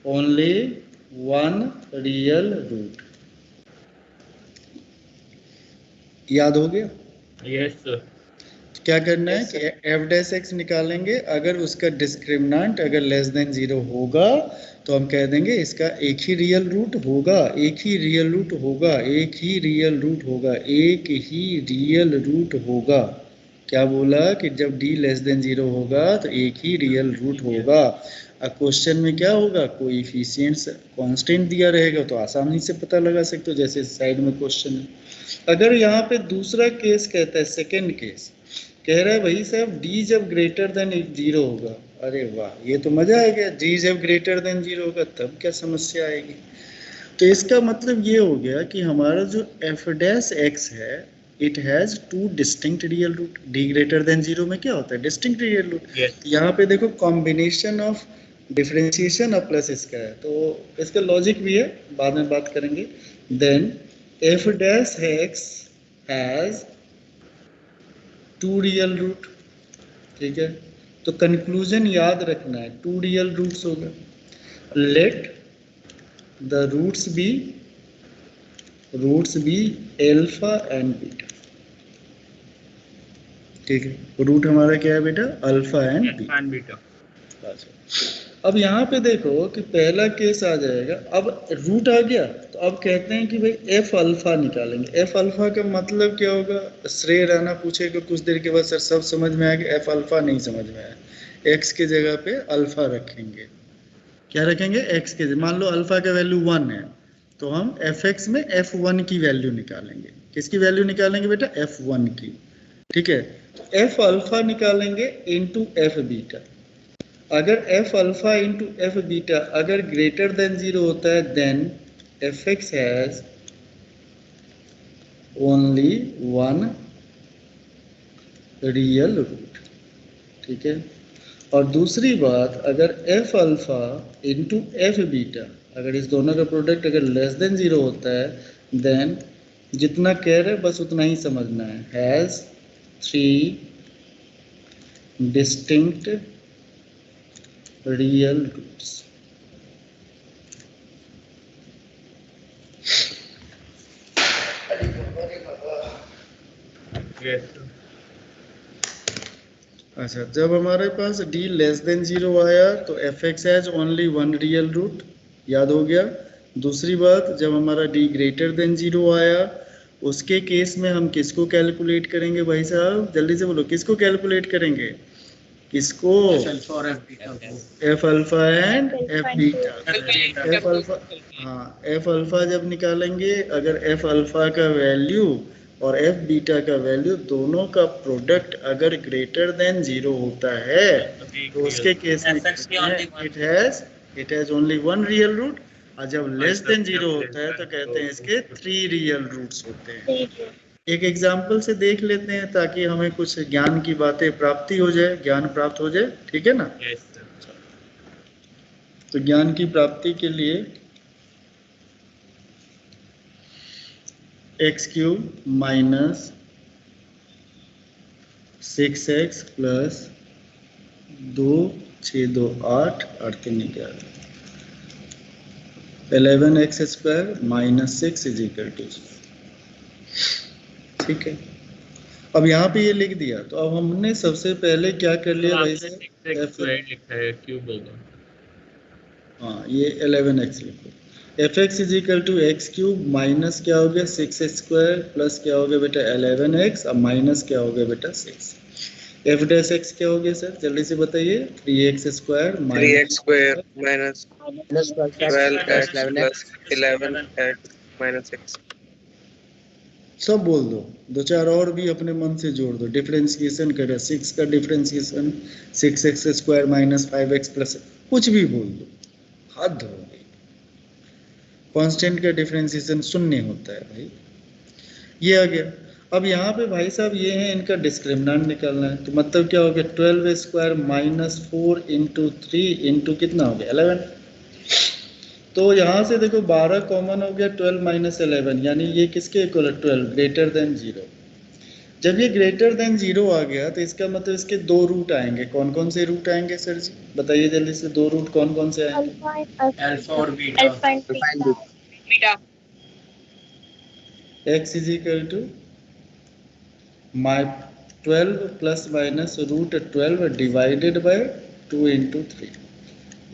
only one real root. याद हो गया? Yes sir. क्या करना है कि f डैश x निकालेंगे, अगर उसका डिस्क्रिमिनेंट अगर लेस देन 0 होगा तो हम कह देंगे इसका एक ही रियल रूट होगा, एक ही रियल रूट होगा, एक ही रियल रूट होगा, एक ही रियल रूट होगा। क्या बोला कि जब d लेस देन 0 होगा तो एक ही रियल रूट होगा। अब क्वेश्चन में क्या होगा, कोएफिशिएंट्स कांस्टेंट दिया रहेगा तो आसानी से पता लगा सकते हो, जैसे साइड में क्वेश्चन है। अगर यहाँ पे दूसरा केस कहता है, सेकंड केस कह रहा है भाई साहब d जब ग्रेटर देन 0 होगा, अरे वाह ये तो मजा आ गया, d जब ग्रेटर देन 0 होगा तब क्या समस्या आएगी। तो इसका मतलब ये हो गया कि हमारा जो f डैश x है, it has two distinct real root. d greater than 0 में क्या होता है, डिस्टिंक्ट रियल रूट। यहाँ पे देखो कॉम्बिनेशन ऑफ डिफरेंशिएशन और प्लस इसका है, तो इसका लॉजिक भी है, बाद में बात करेंगे। Then f dash x has two real root. ठीक है, तो कंक्लूजन याद रखना है, टू रियल रूट्स होगा। Let the roots be alpha and beta. ठीक है, रूट हमारा क्या है बेटा, अल्फा एंड बीटा। अब यहाँ पे देखो कि पहला केस आ जाएगा, अब रूट आ गया तो अब कहते हैं कि भाई एफ अल्फा निकालेंगे। एफ अल्फा का मतलब क्या होगा, श्रेय राणा पूछेगा कुछ देर के बाद, सर सब समझ में आएगा, एफ अल्फा नहीं समझ में आया, एक्स के जगह पे अल्फा रखेंगे। क्या रखेंगे, एक्स के, मान लो अल्फा का वैल्यू 1 है तो हम एफ एक्स में f1 की वैल्यू निकालेंगे। किसकी वैल्यू निकालेंगे बेटा, f1 की। ठीक है, एफ अल्फा निकालेंगे इंटू एफ बीटा। अगर f alpha into f beta अगर ग्रेटर देन 0 होता है, then f x has only one real root. ठीक है, और दूसरी बात, अगर f alpha into f beta, अगर इस दोनों का प्रोडक्ट अगर लेस देन 0 होता है, देन जितना कह रहे बस उतना ही समझना है, हैज 3 डिस्टिंक्ट रियल रूट्स। अच्छा, जब हमारे पास d लेस देन 0 आया तो F x has only one real root, याद हो गया। दूसरी बात, जब हमारा d ग्रेटर देन 0 आया उसके केस में हम किसको कैलकुलेट करेंगे भाई साहब, जल्दी से बोलो, किसको कैलकुलेट करेंगे, किसको, F alpha and F beta. F alpha, हाँ एफ अल्फा जब निकालेंगे, अगर एफ अल्फा का वैल्यू और एफ बीटा का वैल्यू दोनों का प्रोडक्ट अगर ग्रेटर देन 0 होता है तो उसके केस में it has only one real root, और जब लेस देन 0 होता है तो कहते हैं इसके 3 रियल रूट्स होते हैं। एक एग्जाम्पल से देख लेते हैं ताकि हमें कुछ ज्ञान की बातें प्राप्ति हो जाए, ज्ञान प्राप्त हो जाए, ठीक है ना। तो ज्ञान की प्राप्ति के लिए एक्स क्यूब माइनस 6x प्लस 2 6 2 8 8 3 11 11x square minus 6 is equal to, ठीक है। अब यहाँ पे ये लिख दिया, तो अब हमने सबसे पहले क्या कर लिया भाई से, लिखा है क्यूब होगा, हाँ ये 11x लिखो, f x is equal to x cube minus क्या हो गया 6x स्क्वायर प्लस क्या हो गया बेटा 11x और माइनस क्या हो गया बेटा 6। एफ डैश एक्स क्या हो गया सर, जल्दी से बताइए, 3x square minus 12x plus 11x minus 6। सब बोल दो, दो चार और भी अपने मन से जोड़ दो, डिफरेंशिएशन करे 6 का differentiation 6x square minus 5x plus, कुछ भी बोल दो, हद हो गई। कांस्टेंट का डिफरेंशिएशन शून्य होता है भाई, ये आ गया। अब यहाँ पे भाई साहब ये है, इनका डिस्क्रिमिनेंट निकालना है, तो मतलब क्या हो गया 12 स्क्वायर माइनस 4 इंटू 3 इंटू कितना हो गया 11। तो यहाँ से देखो 12 कॉमन हो गया, 12 माइनस 11 यानी ये किसके इक्वल है 12 ग्रेटर देन 0। जब ये ग्रेटर देन 0 आ गया तो इसका मतलब इसके दो रूट आएंगे, कौन कौन से रूट आएंगे सर जी बताइए जल्दी से, दो रूट कौन कौन से आएंगे, अल्फा और beta. x is equal to 12 plus minus root 12 divided by 2 into 3।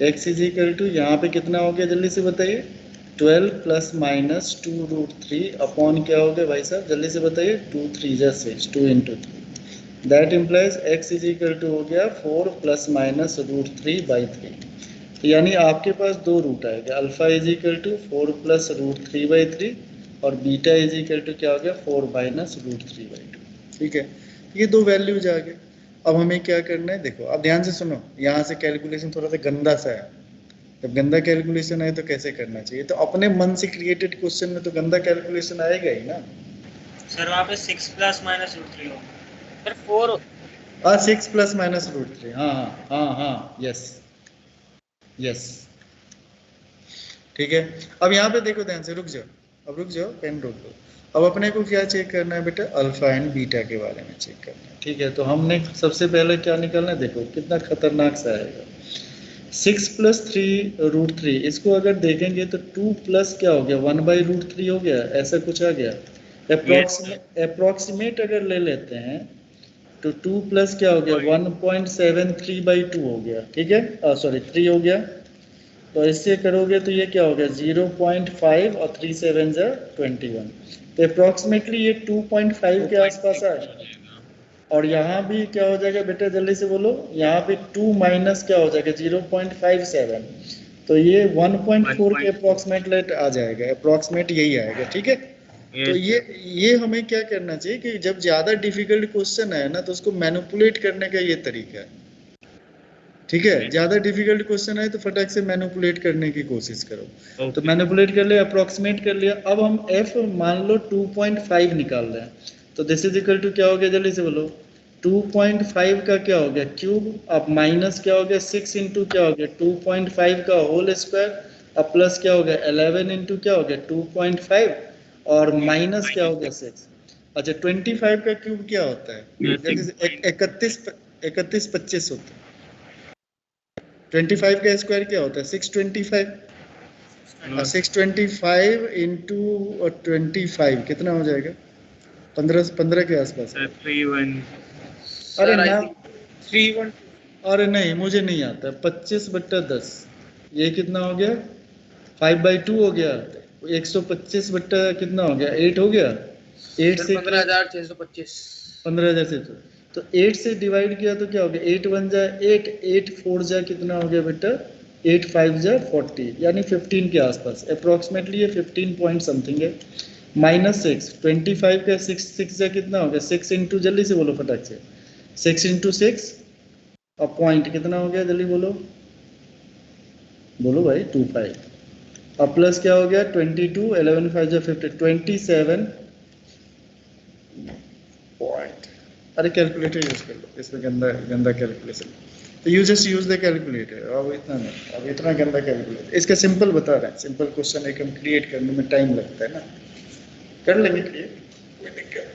x is equal to यहाँ पे कितना हो गया जल्दी से बताइए, 12 प्लस माइनस 2 रूट 3 अपॉन क्या हो गया भाई साहब जल्दी से बताइए, 2 3 जा 6 2 into 3, that implies x is equal to हो गया 4 प्लस माइनस रूट 3 बाई 3। तो यानी आपके पास दो रूट आएगा, alpha is equal to 4 plus root 3 by 3 और बीटा इज इक्वल टू क्या हो गया 4 माइनस रूट 3 बाई 2, ठीक है। ये दो वैल्यूज आ गए। अब हमें क्या करना है, देखो अब ध्यान से सुनो, यहाँ से कैलकुलेशन थोड़ा सा गंदा सा है, जब गंदा कैलकुलेशन है तो कैसे करना चाहिए, तो अपने मन से क्रिएटेड क्वेश्चन में तो गंदा कैलकुलेशन आएगा ही ना सर। वहाँ पे 6 प्लस माइनस रूट 3 होगा सर, 4 हाँ 6 प्लस माइनस रूट 3, हाँ हाँ हाँ हाँ यस यस, ठीक है। अब यहाँ पे देखो ध्यान से, रुक जाओ, अब रुक जाओ, पेन रोक दो। अब अपने को क्या चेक करना है बेटा, अल्फा एंड बीटा के बारे में चेक करना है, ठीक है। तो हमने सबसे पहले क्या निकालना है, देखो कितना खतरनाक सा आएगा, 6 प्लस 3 रूट 3, इसको अगर देखेंगे तो 2 प्लस क्या हो गया 1 बाई रूट 3 हो गया, ऐसा कुछ आ गया। अप्रोक्सीमेट अगर ले लेते हैं तो 2 प्लस क्या हो गया 1.73 बाई 2 हो गया, ठीक है, सॉरी 3 हो गया। तो इससे करोगे तो ये क्या हो गया 0.5 और 3 7 जा 21, तो अप्रोक्सीमेटली ये 2.5 के आसपास आए। और यहाँ भी क्या हो जाएगा बेटा जल्दी से बोलो, यहाँ पे 2 माइनस क्या हो जाएगा 0.57, तो ये 1.4 के अप्रोक्सीमेट आ जाएगा, अप्रोक्सीमेट यही आएगा, ठीक है। तो ये हमें क्या करना चाहिए कि जब ज्यादा डिफिकल्ट क्वेश्चन है ना तो उसको मैनिपुलेट करने का ये तरीका है, ठीक है। ज्यादा डिफिकल्ट क्वेश्चन है तो फटाक से मैनिपुलेट करने की कोशिश करो। तो मैनिपुलेट कर लिया, अप्रोक्सीमेट कर लिया। अब हम f मान लो 2.5 निकाल रहे हैं, तो दिस इज इक्वल टू क्या हो गया जल्दी से बोलो, 2.5 का क्या हो गया क्यूब, अब माइनस क्या हो गया 6 इंटू क्या हो गया 2.5 का होल स्क्वायर, अब प्लस क्या हो गया 11 इंटू क्या हो गया 2.5 और माइनस क्या हो गया 6। अच्छा 25 का क्यूब क्या होता है, 31 25 होता है, 25 का स्क्वायर क्या होता है 625, 625 इंटू 25 कितना हो जाएगा 15 के आसपास। अरे ना 3 अरे नहीं मुझे नहीं आता, 25/10 ये कितना हो गया 5/2 हो गया, 125 बट्टा कितना हो गया 8 हो गया, 8 से 15,625 15,600, तो 8 से डिवाइड किया तो क्या हो गया 8 1 जा 8 8 4 जा कितना हो गया बेटा 8 5 जा 40, यानी 15 के आसपास, अप्रोक्सीमेटली ये 15 पॉइंट समथिंग है। -6 25 का 6 जा कितना हो गया 6 इंटू, जल्दी से बोलो फटाक से, 6 इंटू 6 और पॉइंट कितना हो गया, जल्दी बोलो बोलो भाई 25 और प्लस क्या हो गया 22 11 5 जा 50 27 पॉइंट। अरे कैलकुलेटर यूज कर लो, इसमें गंदा गंदा कैलकुलेशन, तो you just use the calculator. अब इतना नहीं, अब इतना गंदा कैलकुलेटर, इसका सिंपल बता रहे हैं, सिंपल क्वेश्चन एक हम क्रिएट करने में टाइम लगता है ना, कर लेंगे क्रिएट, कोई दिक्कत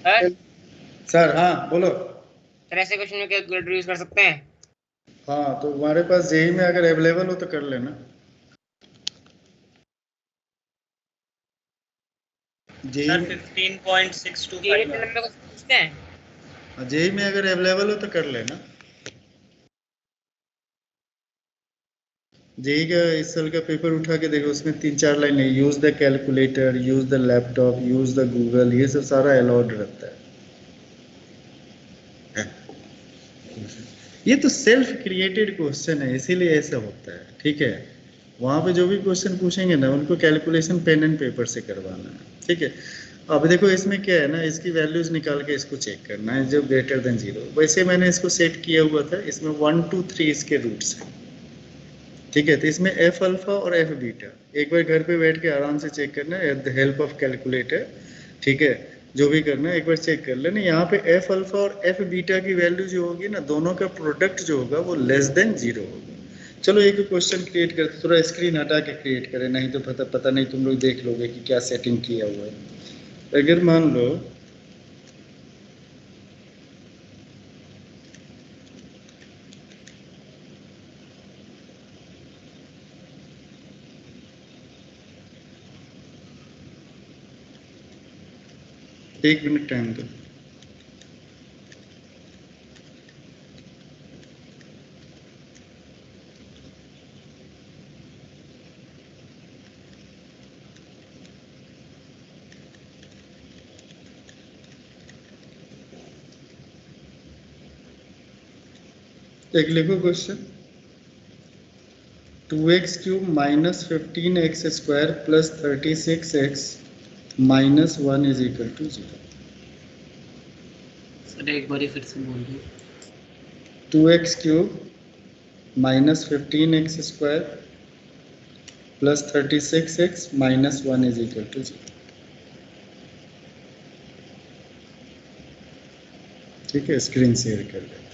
नहीं। सर हाँ बोलो। सर ऐसे क्वेश्चन में कैलकुलेटर यूज कर सकते हैं? हाँ तो हमारे पास जेई में अगर अवेलेबल हो तो कर लेना। जेई सर में 15.625 ये इतने लंबे क्वेश्चन पूछते हैं? जेई में अगर अवेलेबल हो तो कर लेना। जेई का इस साल का पेपर उठा के देखो, उसमें 3-4 लाइन है, use the calculator, use the laptop, use the Google, ये सब सारा अलाउड रहता है। ये तो सेल्फ क्रिएटेड क्वेश्चन है, इसीलिए ऐसा होता है, ठीक है। वहाँ पे जो भी क्वेश्चन पूछेंगे ना, उनको कैलकुलेशन पेन एंड पेपर से करवाना है, ठीक है। अब देखो इसमें क्या है ना, इसकी वैल्यूज निकाल के इसको चेक करना है, जो ग्रेटर देन 0। वैसे मैंने इसको सेट किया हुआ था, इसमें 1 2 3 इसके रूट्स हैं, ठीक है। तो इसमें एफ अल्फा और एफ बीटा एक बार घर पे बैठ के आराम से चेक करना है, with the help of calculator, ठीक है। जो भी करना है एक बार चेक कर लेना। यहाँ पे एफ अल्फा और एफ बीटा की वैल्यू जो होगी ना, दोनों का प्रोडक्ट जो होगा वो लेस देन 0 होगा। चलो एक क्वेश्चन क्रिएट करते, थोड़ा स्क्रीन हटा के क्रिएट करें, नहीं तो पता नहीं तुम लोग देख लोगे कि क्या सेटिंग किया हुआ है। अगर मान लो एक मिनट टाइम दो। एक लिखो question, 2x cube minus 15x square plus 36x minus 1 is equal to 0। Sir एक बार फिर से बोल दो। 2x cube minus 15x square plus 36x minus 1 is equal to 0, ठीक है। स्क्रीन शेयर कर ले।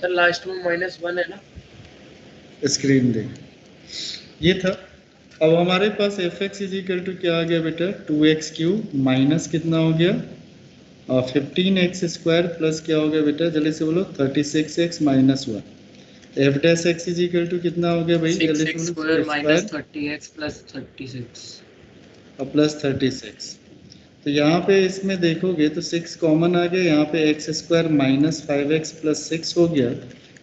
सर लास्ट में -1 है ना? स्क्रीन देख, ये था। अब हमारे पास F x is equal to क्या आ गया बेटा, 2x क्यूब माइनस कितना हो गया और 15x स्क्वायर प्लस क्या हो गया बेटा, जल्दी से बोलो 36x minus 1। F dash x is equal to कितना हो गया भाई, जल्दी से बोलो, स्क्वायर माइनस 30x प्लस 36 और प्लस 36। तो यहाँ पे इसमें देखोगे तो 6 कॉमन आ गया, यहाँ पे x square minus 5x plus 6 हो गया,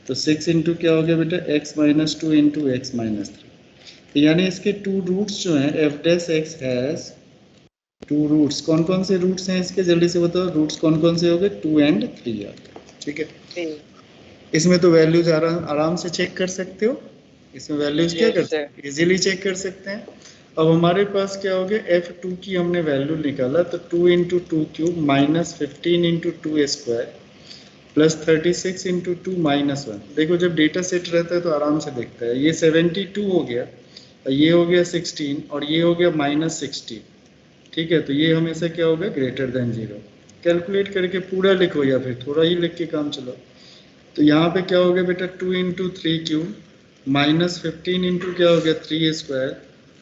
तो 6 इंटू क्या हो गया बेटा, x minus 2 into x minus 3। तो यानी इसके 2 रूट्स जो हैं, f dash x has 2 roots. कौन कौन से रूट्स हैं इसके, जल्दी से बताओ, रूट्स कौन कौन से हो गए, 2 and 3 आ गए, ठीक है। इसमें तो वैल्यूज आराम से चेक कर सकते हो, इसमें वैल्यूज क्या कर सकते हैं, इजीली चेक कर सकते हैं। अब हमारे पास क्या हो गया, f2 की हमने वैल्यू निकाला, तो 2 into 2 cube minus 15 into 2 square plus 36 into 2 minus 1। देखो जब डेटा सेट रहता है तो आराम से देखता है। ये 72 हो गया, ये हो गया 16 और ये हो गया माइनस 16, ठीक है। तो ये हमेशा क्या होगा, ग्रेटर देन 0। कैलकुलेट करके पूरा लिखो या फिर थोड़ा ही लिख के काम चलो। तो यहाँ पे क्या हो गया बेटा, 2 इंटू 3 क्यूब माइनस 15 इंटू क्या हो गया 3 स्क्वायर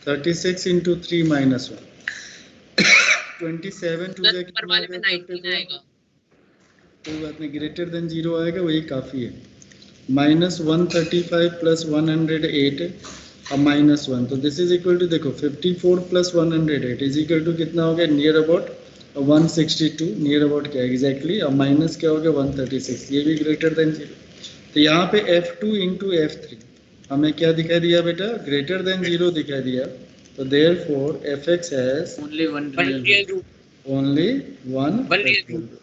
36 इंटू 3 माइनस 1 27 टू जा कितना हो गया, कोई बात नहीं, ग्रेटर देन 0 आएगा वही काफ़ी है। माइनस 135 प्लस 108 और माइनस 1, तो दिस इज इक्वल टू, देखो 54 प्लस 108 इज इक्वल टू कितना हो गया, नियर अबाउट 162, नियर अबाउट क्या एग्जैक्टली, और माइनस क्या हो गया 136, ये भी ग्रेटर देन 0। तो यहाँ पे f2 इंटू f3 हमें क्या दिखाई दिया बेटा, ग्रेटर देन 0 दिखाई दिया। तो therefore fx has only one real root, only one real root,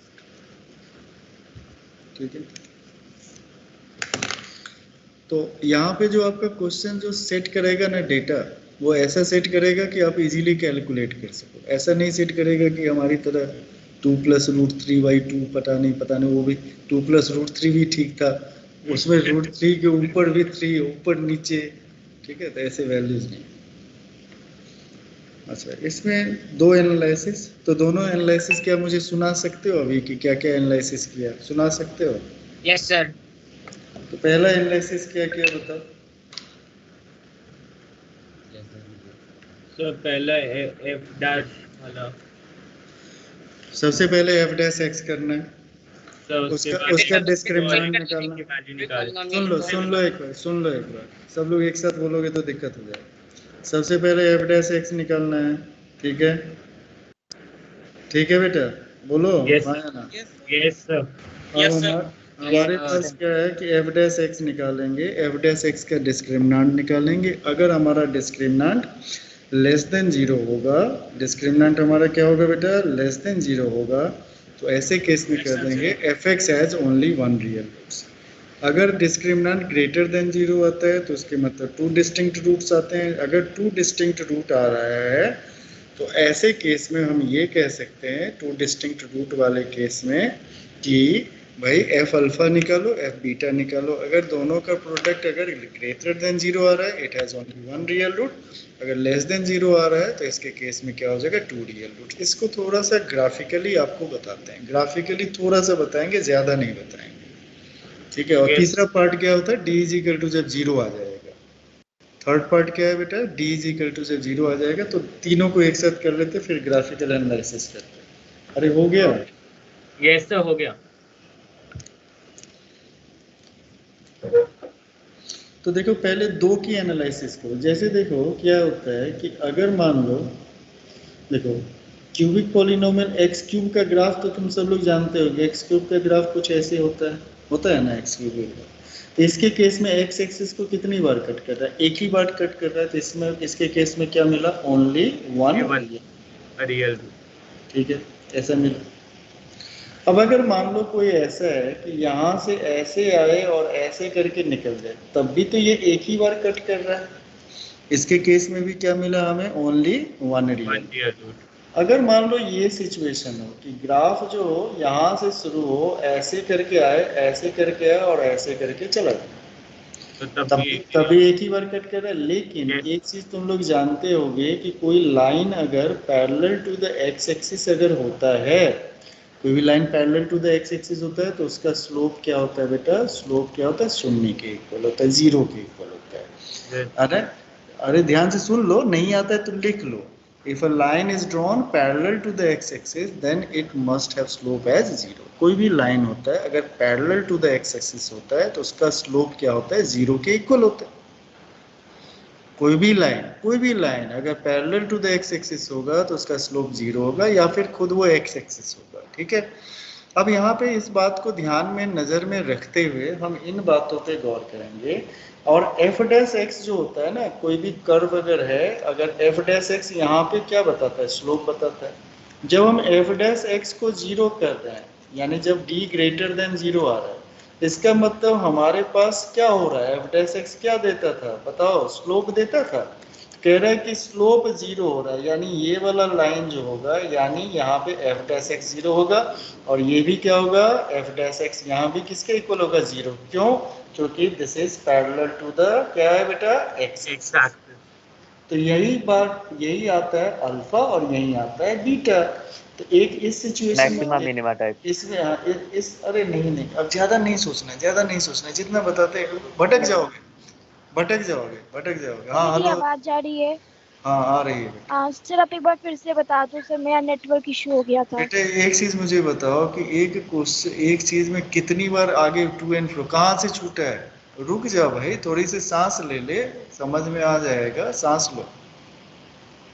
ठीक है। तो यहाँ पे जो आपका क्वेश्चन जो सेट करेगा ना डेटा, वो ऐसा सेट करेगा कि आप इजीली कैलकुलेट कर सको, ऐसा नहीं सेट करेगा कि हमारी तरह 2 + √3/2 पता नहीं वो भी 2 + √3 भी ठीक था, उसमें √3 के ऊपर भी 3 ऊपर नीचे, ठीक है, तो ऐसे वैल्यूज नहीं। अच्छा, इसमें 2 एनालिसिस, तो दोनों एनालिसिस क्या मुझे सुना सकते हो अभी कि क्या क्या एनालिसिस किया, सुना सकते हो? Yes sir. तो पहला एनालिसिस क्या किया बताओ। सर पहला एफ डैश वाला, सबसे पहले f' करना है, सर उसका डिस्क्रिमिनेंट निकालना। वैल्यू निकाल। सुन लो एक बार, सब लोग एक साथ बोलोगे तो दिक्कत हो जाएगी। सबसे पहले f' निकालना है, ठीक है, ठीक है बेटा, बोलो Yes. हाँ या ना। Yes sir. अब हमारे पास क्या है कि f' निकालेंगे, f' का डिस्क्रिमिनेंट निकालेंगे। अगर हमारा डिस्क्रिमिनेंट लेस देन 0 होगा, डिस्क्रिमिनेंट हमारा क्या होगा बेटा, लेस देन 0 होगा, तो ऐसे केस में कर देंगे f(x) has only 1 real roots. अगर डिस्क्रिमिनेंट ग्रेटर देन 0 आता है तो उसके मतलब 2 डिस्टिंक्ट रूट्स आते हैं। अगर 2 डिस्टिंक्ट रूट आ रहा है तो ऐसे केस में हम ये कह सकते हैं 2 डिस्टिंक्ट रूट वाले केस में कि भाई f अल्फा निकालो, f बीटा निकालो। अगर दोनों का प्रोडक्ट अगर ग्रेटर देन 0 आ रहा है, it has only 1 real root. अगर लेस देन 0 आ रहा है तो इसके केस में क्या हो जाएगा, 2 रियल रूट। इसको थोड़ा सा ग्राफिकली आपको बताते हैं, ग्राफिकली थोड़ा सा बताएंगे, ज्यादा नहीं बताएंगे, ठीक है। और Yes. तीसरा पार्ट क्या होता है, d = जब 0 आ जाएगा। थर्ड पार्ट क्या है बेटा, d = जब 0 आ जाएगा, तो तीनों को एक साथ कर लेते, फिर ग्राफिकल एनालिसिस करते। अरे हो गया? यस सर, हो गया। तो देखो पहले 2 की एनालिसिस करो। जैसे देखो क्या होता है कि अगर मान लो, देखो क्यूबिक पॉलिनोमियल x³ का ग्राफ तो तुम सब लोग जानते हो, x³ का ग्राफ कुछ ऐसे होता है ना, x³ का। तो इसके केस में x एक्सिस को कितनी बार कट कर रहा है, एक ही बार कट कर रहा है, तो इसमें इसके केस में क्या मिला, ओनली 1 रियल। ठीक है, ऐसा मिला। अब अगर मान लो कोई ऐसा है कि यहाँ से ऐसे आए और ऐसे करके निकल जाए, तब भी तो ये एक ही बार कट कर रहा है। इसके केस में भी क्या मिला हमें, ओनली 1 रियल। अगर मान लो ये सिचुएशन हो कि ग्राफ जो हो यहाँ से शुरू हो, ऐसे करके आए, ऐसे करके आए और ऐसे करके चला जाए, तो तभी एक ही बार कट कर रहा है। लेकिन एक चीज तुम लोग जानते होगे कि कोई लाइन अगर parallel to the x axis अगर होता है, कोई भी line parallel to the x axis होता है, तो उसका स्लोप क्या होता है बेटा, स्लोप क्या होता है, 0 के इक्वल होता है, 0 के इक्वल होता है। अरे ध्यान से सुन लो, नहीं आता है तो लिख लो। If a line is drawn parallel to the x-axis, then it must have slope as 0. कोई भी लाइन होता है अगर पैरेलल टू द x-axis होता है तो उसका स्लोप क्या होता है, 0 के इक्वल होता है। कोई भी लाइन अगर पैरेलल टू द x-axis होगा तो उसका स्लोप 0 होगा, या फिर खुद वो x-axis होगा, ठीक है। अब यहाँ पे इस बात को ध्यान में नज़र में रखते हुए हम इन बातों पे गौर करेंगे। और f' जो होता है ना, कोई भी कर्व अगर है, अगर f' यहाँ पे क्या बताता है, स्लोप बताता है। जब हम f' को 0 कर रहे हैं, यानी जब d > 0 आ रहा है, इसका मतलब हमारे पास क्या हो रहा है, f' क्या देता था बताओ, स्लोप देता था। कह रहा है कि स्लोप 0 हो रहा है, यानी ये वाला लाइन जो होगा, यानी यहाँ पे f' 0 होगा, और ये भी क्या होगा, f' यहाँ भी किसके इक्वल होगा, 0। क्यों, क्योंकि this is parallel to the क्या है बेटा, x एक्सिस। तो यही बात, यही आता है अल्फा और यही आता है बीटा। तो एक इस सिचुएशन में इसमें अरे नहीं, अब ज्यादा नहीं सोचना, जितना बताते भटक जाओगे। हाँ मेरी हेलो, आवाज आ रही है? हाँ आ रही है। सर आप एक बार फिर से बता दो सर, मेरा नेटवर्क इशू हो गया था। बेटे एक चीज मुझे बताओ कि एक चीज में कितनी बार आगे टू एंड फ्रो, कहाँ से छूटा है, रुक जा भाई, थोड़ी सी सांस ले, समझ में आ जाएगा, सांस लो।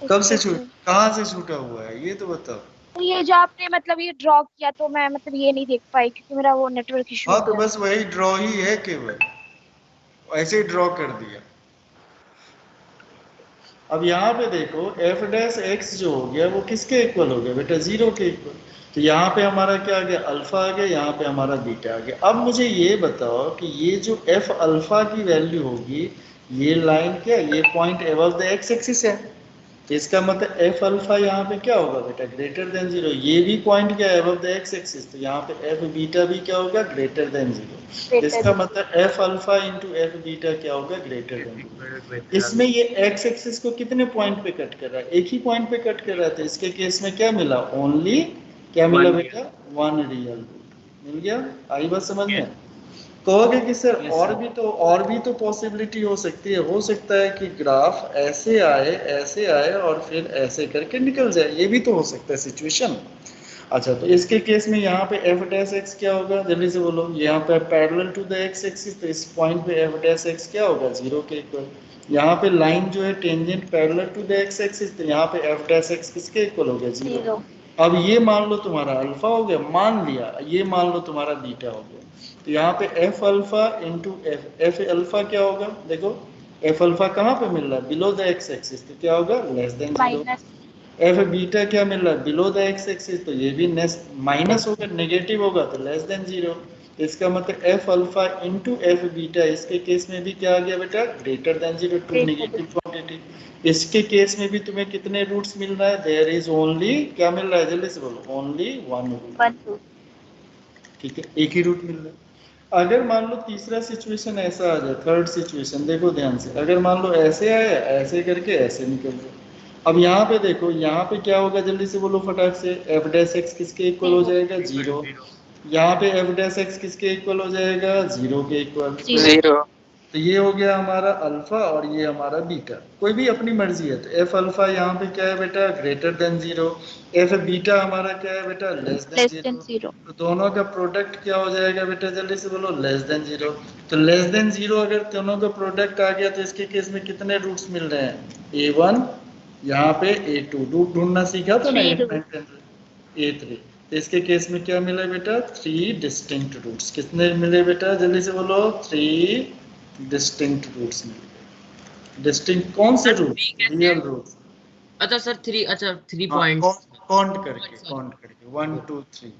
कब से कहाँ से छूटा हुआ है ये तो बताओ। तो ये जो आपने मतलब ये ड्रॉ किया, तो मैं मतलब ये नहीं देख पाई क्योंकि मेरा वो नेटवर्क इशू हाँ तो बस वही ड्रॉ ही है, केवल ऐसे ही ड्रॉ कर दिया। अब यहाँ पे देखो f' जो हो गया वो किसके इक्वल हो गया बेटा, 0 के इक्वल। तो यहाँ पे हमारा क्या आ गया, अल्फा आ गया, यहाँ पे हमारा बीटा आ गया। अब मुझे ये बताओ कि ये जो f अल्फा की वैल्यू होगी, ये लाइन क्या, ये point above the x axis है, इसका मतलब एफ अल्फा यहाँ पे क्या होगा बेटा, ग्रेटर देन जीरो। ये भी पॉइंट क्या है, अबव द एक्स एक्सिस, तो यहाँ पे एफ बीटा भी क्या होगा, ग्रेटर देन जीरो। इसका मतलब f alpha into f beta क्या होगा, ग्रेटर देन जीरो। इसमें ये एक्स एक्सिस को कितने पॉइंट पे कट कर रहा है, एक ही पॉइंट पे कट कर रहा था। इसके केस में क्या मिला, ओनली क्या मिला बेटा, वन रियल रूट मिल गया। आई बात समझ में? कहोगे कि सर और भी तो पॉसिबिलिटी हो सकती है, हो सकता है कि ग्राफ ऐसे आए और फिर ऐसे करके निकल जाए, ये भी तो हो सकता है सिचुएशन। अच्छा, तो इसके केस में यहाँ पे एफ डैश एक्स क्या होगा, जल्दी से बोलो। यहाँ पे parallel to the x axis, तो इस पॉइंट पे एफ डैश एक्स क्या होगा, जीरो के इक्वल। यहाँ पे लाइन जो है tangent parallel to the x axis, तो यहाँ पे एफ डैश एक्स किसके इक्वल हो गया, जीरो। अब ये मान लो तुम्हारा अल्फा हो गया, मान लिया, ये मान लो तुम्हारा बीटा हो गया। तो यहाँ पे F alpha into F alpha क्या होगा, देखो एफ अल्फा कहाँ पे मिल रहा है, बिलो द एक्स एक्सिस, तो क्या होगा, less than zero. F beta क्या मिल रहा है, बिलो द एक्स एक्सिस, तो ये भी माइनस होगा, नेगेटिव होगा, तो लेस देन जीरो। इसका मतलब f alpha into f beta, इसके केस में भी क्या आ गया बेटा, greater than zero, to negative quantity. इसके केस में भी तुम्हें कितने रूट्स मिल रहा है, देयर इज ओनली क्या मिल रहा है, जल्दी से बोलो, ओनली वन रूट। ठीक है, एक ही रूट मिल रहा है। अगर मान लो तीसरा सिचुएशन ऐसा आ जाए, थर्ड सिचुएशन देखो ध्यान से, अगर मान लो ऐसे आया, ऐसे करके ऐसे निकल जाए। अब यहाँ पे देखो, यहाँ पे क्या होगा, जल्दी से बोलो फटाक से, एफ डैश एक्स किसके इक्वल हो जाएगा, जीरो। यहाँ पे एफ डैश एक्स किसके इक्वल हो जाएगा, जीरो के इक्वल। जीरो। तो ये हो गया हमारा अल्फा और ये हमारा बीटा, कोई भी अपनी मर्जी है। तो एफ अल्फा यहाँ पे क्या है बेटा, greater than zero. F beta हमारा क्या है बेटा, लेस देन जीरो। तो दोनों का प्रोडक्ट क्या हो जाएगा बेटा, जल्दी से बोलो, लेस देन जीरो। तो लेस देन जीरो अगर दोनों का प्रोडक्ट आ गया, तो इसके केस में कितने रूट्स मिल रहे हैं, A1, यहाँ पे A2, रूट ढूंढना सीखा था ना, A3। तो इसके केस में क्या मिला बेटा, 3 डिस्टिंक्ट रूट्स। कितने मिले बेटा, जल्दी से बोलो, 3 डिस्टिंक्ट रूट्स मिले। डिस्टिंक्ट कौन से रूट, रियल रूट। अच्छा सर 3, अच्छा 3 हाँ, पॉइंट्स काउंट करके 1 2 3।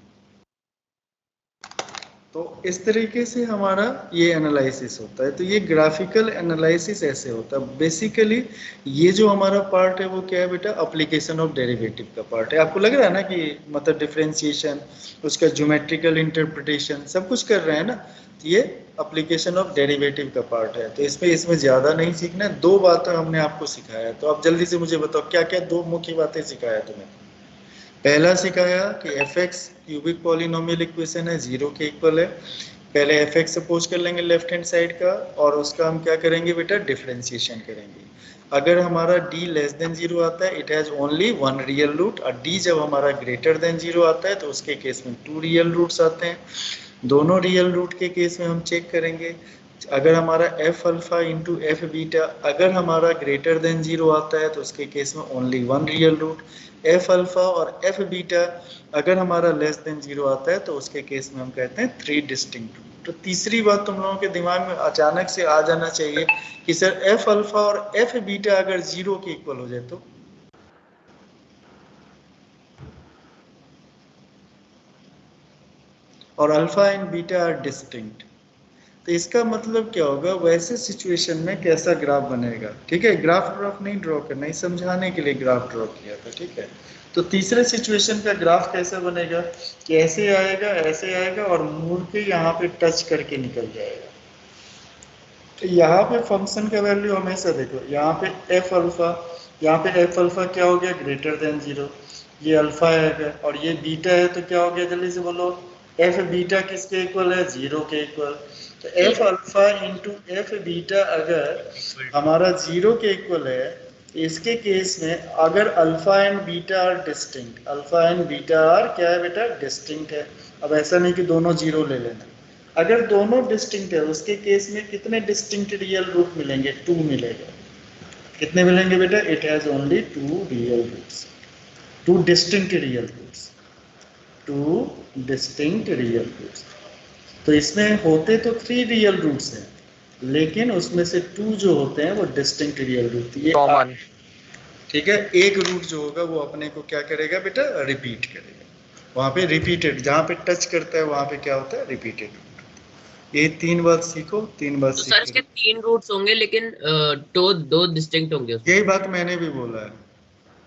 तो इस तरीके से हमारा ये एनालिसिस होता है। तो ये ग्राफिकल एनालिसिस ऐसे होता है बेसिकली। ये जो हमारा पार्ट है वो क्या है बेटा, एप्लीकेशन ऑफ डेरिवेटिव का पार्ट है। आपको लग रहा है ना कि मतलब डिफरेंशिएशन, उसका ज्योमेट्रिकल इंटरप्रिटेशन सब कुछ कर रहे हैं ना, तो ये एप्लीकेशन ऑफ डेरिवेटिव का पार्ट है। तो इसमें ज़्यादा नहीं सीखना है, 2 बातें हमने आपको सिखाया। तो आप जल्दी से मुझे बताओ क्या क्या 2 मुख्य बातें सिखाया तुम्हें। पहला सिखाया कि F x cubic polynomial equation है, जीरो के इक्वल है। पहले एफ एक्स सपोज कर लेंगे लेफ्ट हैंड साइड का, और उसका हम क्या करेंगे बेटा, डिफरेंशिएशन करेंगे। अगर हमारा d लेस देन जीरो आता है, it has only one real root, और d जब हमारा ग्रेटर देन जीरो आता है तो उसके केस में 2 रियल रूट्स आते हैं। दोनों रियल रूट के केस में हम चेक करेंगे। अगर हमारा F alpha into f beta अगर हमारा ग्रेटर देन जीरो आता है तो उसके केस में only one real root. F alpha और एफ बीटा अगर हमारा लेस देन जीरो आता है तो उसके केस में हम कहते हैं 3 डिस्टिंक्ट रूट। तो तीसरी बात तुम लोगों के दिमाग में अचानक से आ जाना चाहिए कि सर एफ अल्फा और एफ बीटा अगर जीरो के इक्वल हो जाए तो, और alpha and beta are distinct, तो इसका मतलब क्या होगा, वैसे सिचुएशन में कैसा ग्राफ बनेगा। ठीक है, ग्राफ नहीं ड्रॉ करना, नहीं समझाने के लिए ग्राफ ड्रॉ किया था। ठीक है, तो तीसरे सिचुएशन का ग्राफ कैसा बनेगा कि ऐसे आएगा और मुड़ के यहाँ पे टच करके निकल जाएगा। तो यहाँ पे फंक्शन का वैल्यू हमेशा देखो, यहाँ पे एफ अल्फा, यहाँ पे एफ अल्फा क्या हो गया, ग्रेटर देन जीरो। ये अल्फा है और ये बीटा है, तो क्या हो गया, जल्दी से बोलो, एफ बीटा किसके इक्वल है, जीरो के इक्वल। तो F alpha into f beta अगर हमारा जीरो के इक्वल है, इसके केस में अगर alpha and beta are distinct, alpha and beta are क्या है बेटा, डिस्टिंक्ट है। अब ऐसा नहीं कि दोनों जीरो ले लेना, अगर दोनों डिस्टिंक्ट है उसके केस में कितने डिस्टिंक्ट रियल रूट मिलेंगे, 2 मिलेगा। कितने मिलेंगे बेटा, it has only 2 real roots, 2 distinct real roots, 2 distinct real roots. तो इसमें होते तो 3 रियल रूट्स हैं, लेकिन उसमें से 2 जो होते हैं वो डिस्टिंक्ट रियल रूट, ये कॉमन। ठीक है, एक रूट जो होगा वो अपने को क्या करेगा बेटा, रिपीट करेगा। वहाँ पे रिपीटेड, जहाँ पे टच करता है वहाँ पे क्या होता है, रिपीटेड रूट। ये 3 बात सीखो, 3 बात तो सर इसके सीखो। 3 रूट्स होंगे लेकिन दो डिस्टिंक्ट होंगे उसमें। यही बात मैंने भी बोला है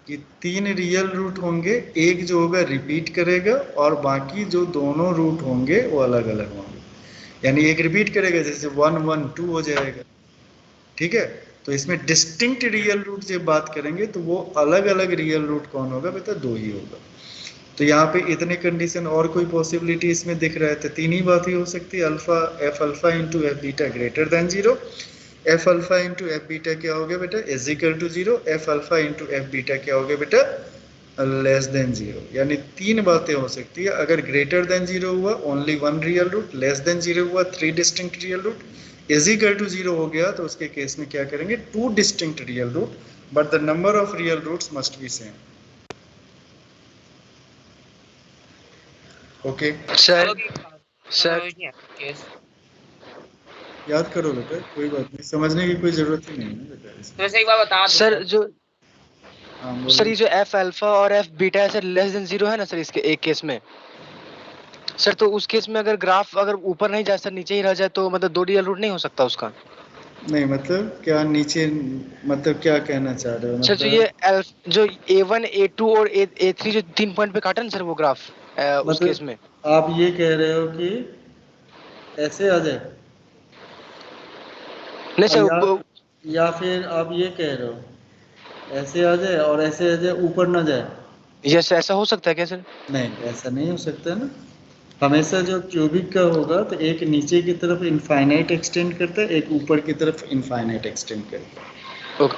कि 3 रियल रूट होंगे, एक जो होगा रिपीट करेगा और बाकी जो दोनों रूट होंगे वो अलग अलग होंगे। यानी एक रिपीट करेगा, जैसे 1 1 2 हो जाएगा, ठीक है। तो इसमें डिस्टिंक्ट रियल रूट जब बात करेंगे तो वो अलग अलग रियल रूट कौन होगा बेटा, 2 ही होगा। तो यहाँ पे इतने कंडीशन, और कोई पॉसिबिलिटी इसमें दिख रहा है तो 3 ही बात ही हो सकती है, alpha f alpha into f beta greater than 0, f alpha into f beta क्या हो गया बेटा is equal to 0, f alpha into f beta क्या हो गया बेटा लेस देन 0। यानी 3 बातें हो सकती है। अगर ग्रेटर देन 0 हुआ only 1 real root, less than 0 हुआ 3 distinct real root, is equal to 0 हो गया तो उसके केस में क्या करेंगे 2 distinct real root, but the number of real roots must be same. Okay sir sir याद करो बेटा, कोई बात नहीं, समझने की कोई जरूरत ही नहीं है बेटा इसमें। तो एक बार बता दो सर जो हाँ, सर बोलो। ये जो एफ अल्फा और एफ बीटा है सर लेस देन 0 है ना सर इसके एक केस में सर, तो उस केस में अगर ग्राफ अगर ऊपर नहीं जाए सर नीचे ही रह जाए तो मतलब 2 रियल रूट नहीं हो सकता उसका। नहीं मतलब क्या नीचे, मतलब क्या कहना चाह रहे हो सर जो मतलब? ये जो A1 A2 और A3 जो 3 पॉइंट पे काटा ना सर वो ग्राफ उस केस में आप ये कह रहे हो कि ऐसे आ जाए, नहीं सर या फिर आप ये कह रहे हो ऐसे आ जाए और ऐसे आ जाए, ऊपर ना जाए? यस ऐसा हो सकता है क्या सर? नहीं, ऐसा नहीं हो सकता ना। हमेशा जो क्यूबिक का होगा तो एक नीचे की तरफ इनफाइनाइट एक्सटेंड करता है, एक ऊपर की तरफ इनफाइनाइट एक्सटेंड करता है।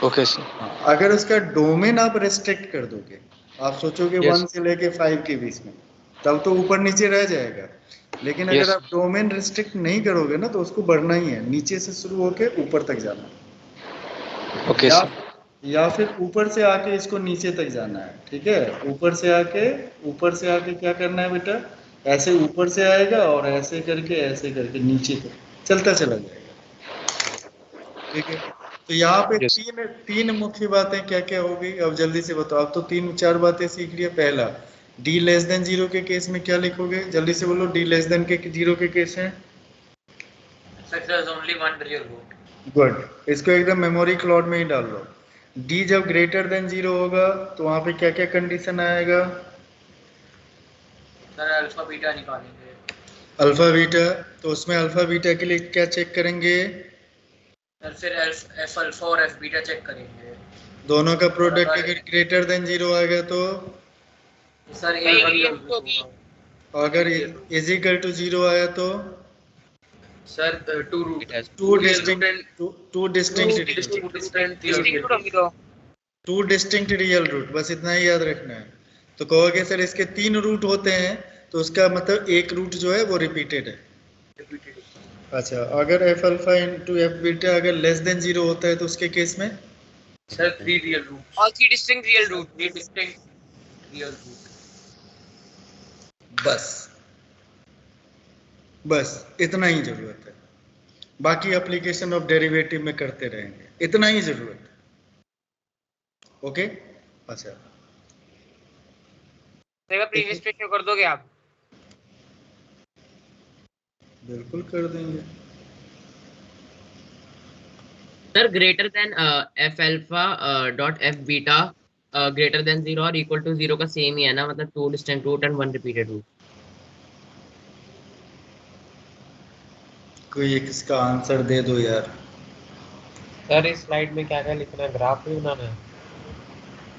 Okay sir. हाँ, अगर उसका डोमेन आप रेस्ट्रिक्ट कर दोगे, आप सोचोगे Yes. 1 से लेके 5 के बीच में, तब तो ऊपर नीचे रह जाएगा। लेकिन अगर Yes. आप डोमेन रेस्ट्रिक्ट नहीं करोगे ना तो उसको बढ़ना ही है, नीचे से शुरू होके ऊपर तक जाना। ओके या, सर। या फिर ऊपर से आके इसको नीचे तक जाना है, ठीक है। ऊपर से आके क्या करना है बेटा, ऐसे ऊपर से आएगा और ऐसे करके नीचे तक चलता चला जाएगा, ठीक है। तो यहाँ पे Yes. तीन मुख्य बातें क्या क्या हो गई, अब जल्दी से बताओ। अब तो 3-4 बातें सीख लिया। पहला, डी लेस देन 0 के केस में क्या लिखोगे, जल्दी से बोलो। डी लेस देन के 0 के केस है ओनली 1 रियल रूट। गुड, इसको एकदम मेमोरी क्लाउड में ही डाल लो। डी जब ग्रेटर देन 0 होगा तो वहां पे क्या क्या कंडीशन आएगा? सर अल्फा बीटा निकालेंगे। अल्फा बीटा, तो उसमें अल्फा बीटा के लिए क्या चेक करेंगे? सर फिर एफ अल्फा और एफ बीटा चेक करेंगे। दोनों का प्रोडक्ट अगर ग्रेटर देन 0 आएगा तो सर ए रियल रूट होगा। अगर इज इक्वल टू 0 आया तो sir two root two distinct real root, बस इतना ही याद रखना है। तो कहोगे सर इसके 3 रूट होते हैं तो उसका मतलब एक रूट जो है वो रिपीटेड है। अच्छा, अगर f alpha into f beta अगर लेस देन 0 होता है तो उसके केस में सर 3 रियल रूट। और 3 distinct real root. 3 distinct real root. बस इतना ही जरूरत है। बाकी एप्लीकेशन ऑफ डेरिवेटिव में करते रहेंगे, इतना ही जरूरत है। ओके, अच्छा प्रीवियस पे शो कर दोगे आप? बिल्कुल कर देंगे। Sir greater than F alpha dot F beta greater than 0 और इक्वल टू 0 का सेम ही है ना, मतलब 2 distinct root and 1 repeated root. कोई एक इसका आंसर दे दो यार। सर इस स्लाइड में क्या क्या लिखना है, ग्राफ भी बनाना है?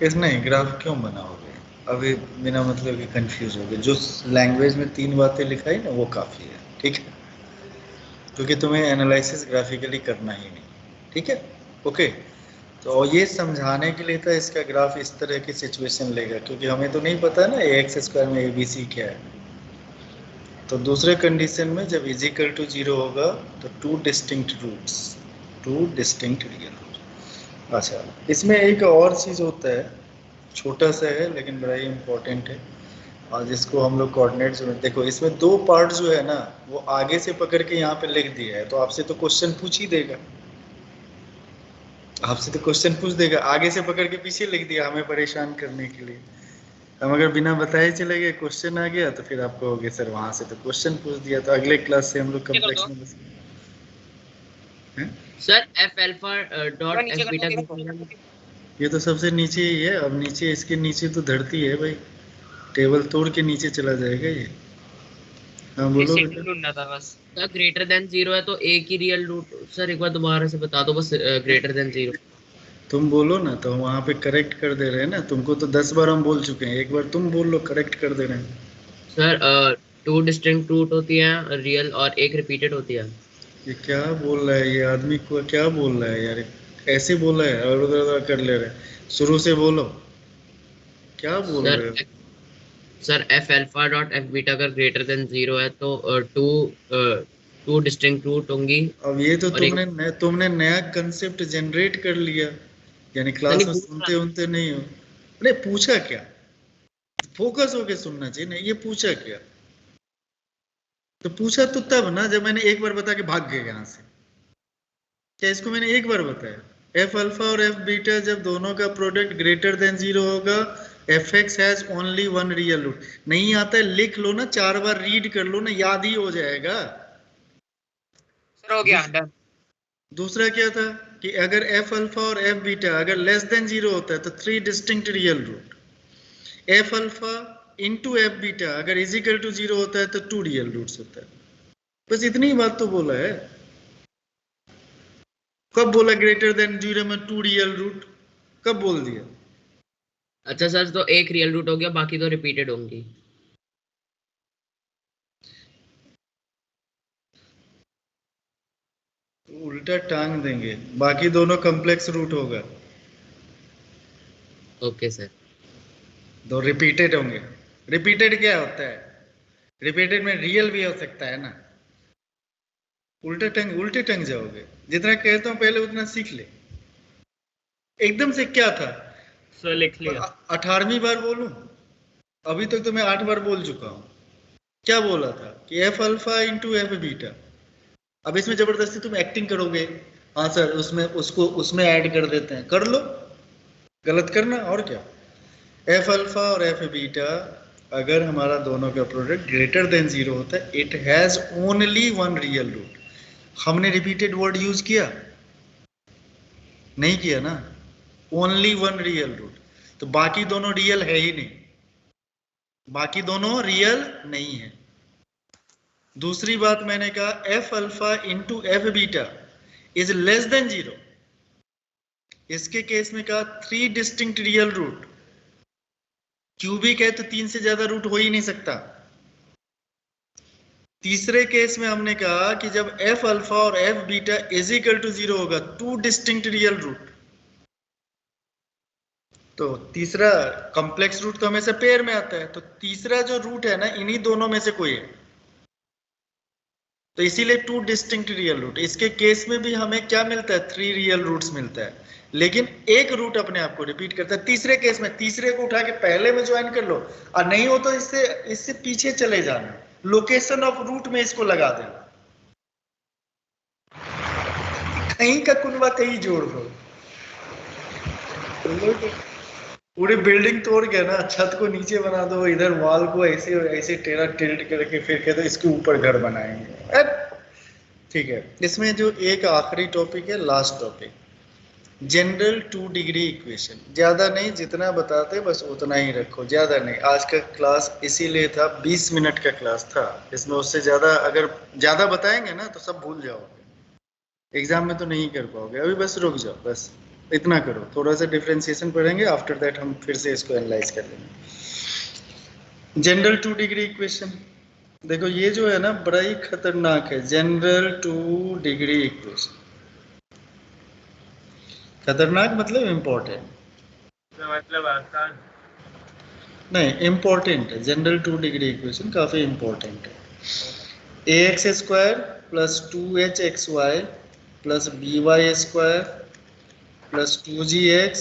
इस नहीं, ग्राफ क्यों बनाओगे अभी, बिना मतलब कि कंफ्यूज हो गए। जो लैंग्वेज में 3 बातें लिखाई ना वो काफ़ी है, ठीक है, क्योंकि तुम्हें एनालिसिस ग्राफिकली करना ही नहीं, ठीक है। ओके, तो ये समझाने के लिए था इसका ग्राफ इस तरह की सिचुएशन लेगा, क्योंकि हमें तो नहीं पता ना एक्स स्क्वायर में ABC क्या है। तो दूसरे कंडीशन में जब इजिकल टू 0 होगा तो 2 distinct roots, 2 distinct real root. अच्छा, इसमें एक और चीज़ होता है, छोटा सा है लेकिन बड़ा ही इम्पोर्टेंट है, और जिसको हम लोग कोऑर्डिनेट्स में, देखो इसमें 2 पार्ट जो है ना वो आगे से पकड़ के यहाँ पे लिख दिया है, तो आपसे तो क्वेश्चन पूछ ही देगा, आपसे तो क्वेश्चन पूछ देगा। आगे से पकड़ के पीछे लिख दिया हमें परेशान करने के लिए, हम अगर बिना बताए चले गए क्वेश्चन आ गया तो फिर आप कहोगे सर वहां से तो क्वेश्चन पूछ दिया, तो अगले क्लास से हम लोग कॉम्प्लेक्स में सर एफ अल्फा डॉट नीचे एफ बीटा करना ये तो सबसे नीचे ही है। अब नीचे, इसके नीचे तो धरती है भाई, टेबल तोड़ के नीचे चला जाएगा ये। हाँ बोलो इसे बेटा। ढूंढना था बस। सर ग्रेटर देन 0 है तो एक ही रियल रूट। सर एक बार दोबारा से बता दो बस, ग्रेटर देन 0। तुम बोलो ना, तो वहां पे करेक्ट कर दे रहे हैं ना। तुमको तो 10 बार हम बोल चुके हैं, एक बार तुम बोल लो, करेक्ट कर दे रहे हैं। सर 2 डिस्टिंक्ट रूट होती है रियल और एक रिपीटेड होती है। ये क्या बोल रहा है ये आदमी, को क्या बोल रहा है यार, ऐसे बोल रहा है और उधर उधर कर ले रहे हैं। शुरू से बोलो, क्या बोल रहे हो। Sir f alpha dot F beta अगर ग्रेटर देन 0 है तो टू डिस्टिंक्ट रूट होंगी। अब ये तो और तुमने नया कंसेप्ट जनरेट कर लिया, यानी क्लास में सुनते नहीं हो। अरे पूछा क्या, फोकस होके सुनना चाहिए ना। ये पूछा क्या, तो पूछा तो तब ना जब मैंने एक बार बता के भाग गए यहाँ से। क्या इसको मैंने एक बार बताया? एफ अल्फा और एफ बीटा जब दोनों का प्रोडक्ट ग्रेटर देन 0 होगा, f x has only one real root. नहीं आता है लिख लो ना, 4 बार रीड कर लो ना, याद ही हो जाएगा। सर हो गया डन। दूसरा क्या था कि अगर एफ अल्फा और एफ बीटा अगर लेस देन 0 होता है तो 3 distinct real root. F alpha into f beta अगर इज इक्वल टू 0 होता है तो 2 रियल रूट्स होता है। बस इतनी बात तो बोला है। कब बोला ग्रेटर देन 0 में 2 रियल रूट, कब बोल दिया? अच्छा सर, तो एक रियल रूट हो गया, बाकी तो रिपीटेड होंगी। उल्टा टांग देंगे, बाकी दोनों कॉम्प्लेक्स रूट होगा। Okay sir. दो रिपीटेड होंगे। रिपीटेड क्या होता है? रिपीटेड में रियल भी हो सकता है ना। उल्टे टंग जाओगे। जितना कहता हूं पहले उतना सीख ले। एकदम से क्या था? सर लिख लिया। 18वीं बार बोलूं? अभी तक तो मैं 8 बार बोल चुका हूं। क्या बोला था कि F alpha into f beta. अब इसमें जबरदस्ती तुम एक्टिंग करोगे, हाँ सर उसमें ऐड कर देते हैं, कर लो, गलत करना और क्या। एफ अल्फा और एफ बीटा अगर हमारा दोनों का प्रोडक्ट ग्रेटर देन 0 होता है, it has only one real root. हमने रिपीटेड वर्ड यूज किया? नहीं किया ना। ओनली वन रियल रूट, तो बाकी दोनों रियल है ही नहीं, बाकी दोनों रियल नहीं है। दूसरी बात मैंने कहा F alpha into f beta is less than 0। इसके केस में कहा 3 डिस्टिंक्ट रियल रूट। क्यूबिक है तो 3 से ज्यादा रूट हो ही नहीं सकता। तीसरे केस में हमने कहा कि जब एफ अल्फा और f beta is equal to 0 होगा, 2 डिस्टिंक्ट रियल रूट। तो तीसरा कॉम्प्लेक्स रूट तो हमेशा पेयर में आता है, तो तीसरा जो रूट है ना, इन्हीं दोनों में से कोई है, तो इसीलिए 2 डिस्टिंक्ट रियल रूट। इसके केस में भी हमें क्या मिलता है? 3 रियल रूट्स मिलता है, लेकिन एक रूट अपने आप को रिपीट करता है। तीसरे केस में तीसरे को उठा के पहले में ज्वाइन कर लो, और नहीं हो तो इससे पीछे चले जाना, लोकेशन ऑफ रूट में इसको लगा देना, कहीं का कुनवा कहीं जोड़ दो। पूरी बिल्डिंग तोड़ के ना छत को नीचे बना दो, इधर वॉल को ऐसे ऐसे टेढ़ा टिल्ट करके फिर कहते इसके ऊपर घर बनाएंगे। ठीक है, इसमें जो एक आखिरी टॉपिक है, last topic, general 2 degree equation. ज्यादा नहीं, जितना बताते बस उतना ही रखो, ज्यादा नहीं। आज का क्लास इसीलिए था, 20 मिनट का क्लास था। इसमें उससे ज्यादा अगर ज्यादा बताएंगे ना तो सब भूल जाओगे, एग्जाम में तो नहीं कर पाओगे। अभी बस रुक जाओ, बस इतना करो। थोड़ा सा डिफरेंशिएशन पढ़ेंगे, आफ्टर दैट हम फिर से इसको एनालाइज कर लेंगे। जनरल 2 डिग्री इक्वेशन देखो, ये जो है ना बड़ा ही खतरनाक है। जनरल 2 डिग्री इक्वेशन खतरनाक मतलब इम्पोर्टेंट मतलब आसान नहीं, इम्पोर्टेंट है। जनरल 2 डिग्री इक्वेशन काफी इम्पोर्टेंट है। ax square plus 2hxy plus by square plus 2gx